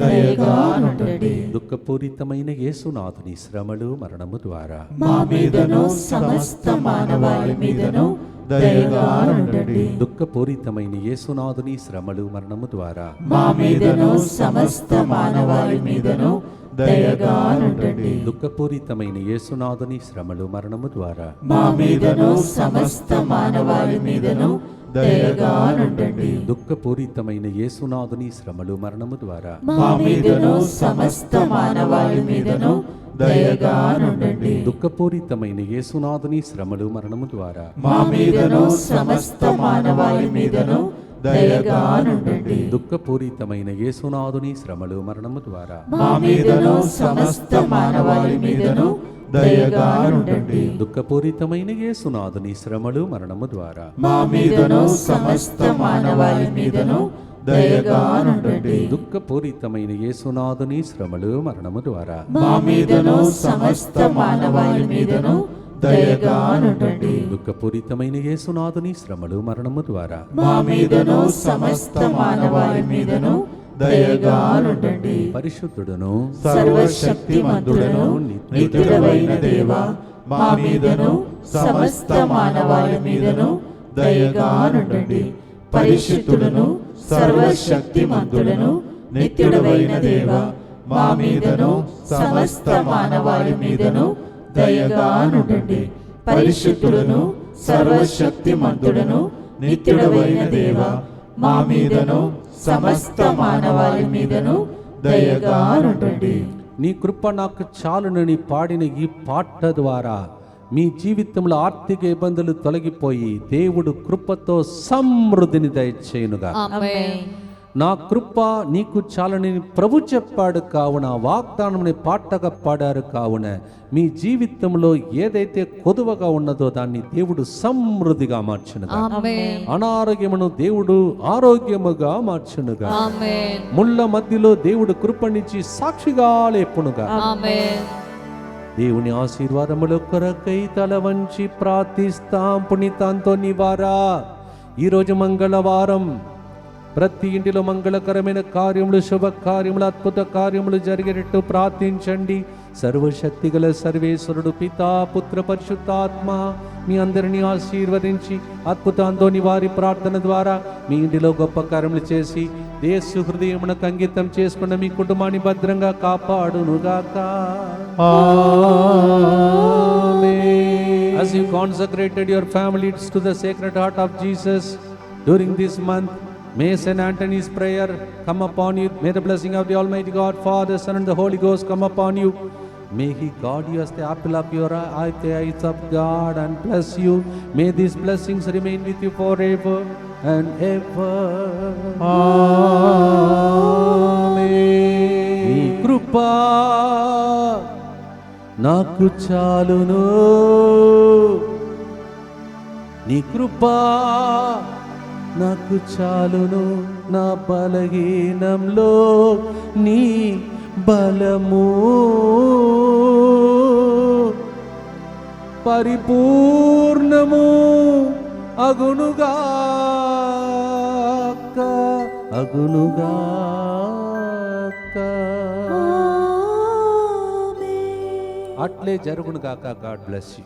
దయగా నుండండి. దుఃఖపూరితమైన యేసునాథుని శ్రమలు మరణము ద్వారా మా మీదను సమస్త మానవాళి మీదను దయగా నుండండి. దుఃఖపూరితమైన యేసునాథుని శ్రమలు మరణము ద్వారా మా మీదను సమస్త మానవాళి మీదను దయగా నుండండి. దుఃఖపూరితమైన యేసునాథుని శ్రమలు మరణము ద్వారా మా మీదను సమస్త మానవాళి మీదను దయగా నుండండి. దుఃఖపూరితమైన యేసునాథుని శ్రమలు మరణము ద్వారా మా మీదను సమస్త మానవాళి మీదను దయగా నుండండి. దుఃఖపూరితమైన యేసునాథుని శ్రమలు మరణము ద్వారా మా మీదను సమస్త మానవాళి మీదను దయగా నుండండి. దుఃఖపూరితమైన యేసునాథుని శ్రమలు మరణము ద్వారా మా మీదను సమస్త మానవాళి మీదను దయగా నుండండి. దుఃఖపూరితమైన యేసునాథుని శ్రమలు మరణము ద్వారా మా మీదను సమస్త మానవాళి మీదను దయగా నుండండి. దుఃఖపూరితమైన యేసునాథుని శ్రమలు మరణము ద్వారా మా మీదను సమస్త మానవాళి మీదను దయగా నుండండి. దుఃఖపూరితమైన యేసునాథుని శ్రమలు మరణము ద్వారా మా మీదను సమస్త మానవాళి మీదను దయగా నుండండి. పరిశుద్ధుడును సర్వశక్తిమంతుడను నిత్యుడవైన దేవా, మా మీదను సమస్త మానవాళి మీదను దయగా నుండండి. పరిశుద్ధుడను సర్వశక్తిమంతుడను నిత్యుడవైన దేవా, మా మీదను సమస్త మానవాళి మీదను దయగా నుండండి. పరిశుద్ధుడను సర్వశక్తిమంతుడను నిత్యుడవైన దేవా, మా మీదను సమస్త మానవాళి మీదను దయగా నుండండి. నీ కృప నాకు చాలునని పాడిన ఈ పాట ద్వారా మీ జీవితంలో ఆర్థిక ఇబ్బందులు తొలగిపోయి దేవుడు కృపతో సమృద్ధిని దయచేయునుగా. నా కృప నీకు చాలని ప్రభు చెప్పాడు కావున వాగ్దానముని పాటగా పాడారు కావున మీ జీవితంలో ఏదైతే కొదువగా ఉన్నదో దాన్ని దేవుడు సమృద్ధిగా మార్చునుగా. అనారోగ్యమును దేవుడు ఆరోగ్యముగా మార్చునుగా. ముళ్ళ మధ్యలో దేవుడు కృపణించి సాక్షిగా లేపునుగా. దేవుని ఆశీర్వాదముల కొరకై తల వంచి ప్రార్థిస్తాం. పునీత అంతోని వారా, ఈరోజు మంగళవారం ప్రతి ఇంటిలో మంగళకరమైన కార్యములు, శుభ కార్యములు, అద్భుత కార్యములు జరిగేటట్టు ప్రార్థించండి. సర్వశక్తిగల సర్వేశ్వరుడు పితా, పుత్ర, పరిశుద్ధాత్మ మీ అందరినీ ఆశీర్వదించి అద్భుత అంతోని వారి ప్రార్థన ద్వారా మీ ఇంటిలో గొప్ప కార్యములు చేసి యేసు హృదయమునకు అంకితం చేసుకున్న మీ కుటుంబాన్ని భద్రంగా కాపాడునుగాక. As you consecrated your families to the Sacred Heart of Jesus during this month, may Saint Anthony's prayer come upon you. May the blessing of the Almighty God, Father, Son and the Holy Ghost come upon you. May He guard you as the apple of your eye, the eyes of God, and bless you. May these blessings remain with you forever and ever. Amen. నీ కృపా నాకు చాలును, నీ కృపా నాకు చాలును, నా బలహీనంలో నీ బలము పరిపూర్ణము అగునుగాక, అగునుగాక. అట్లే జరుగునుగాక. God bless you.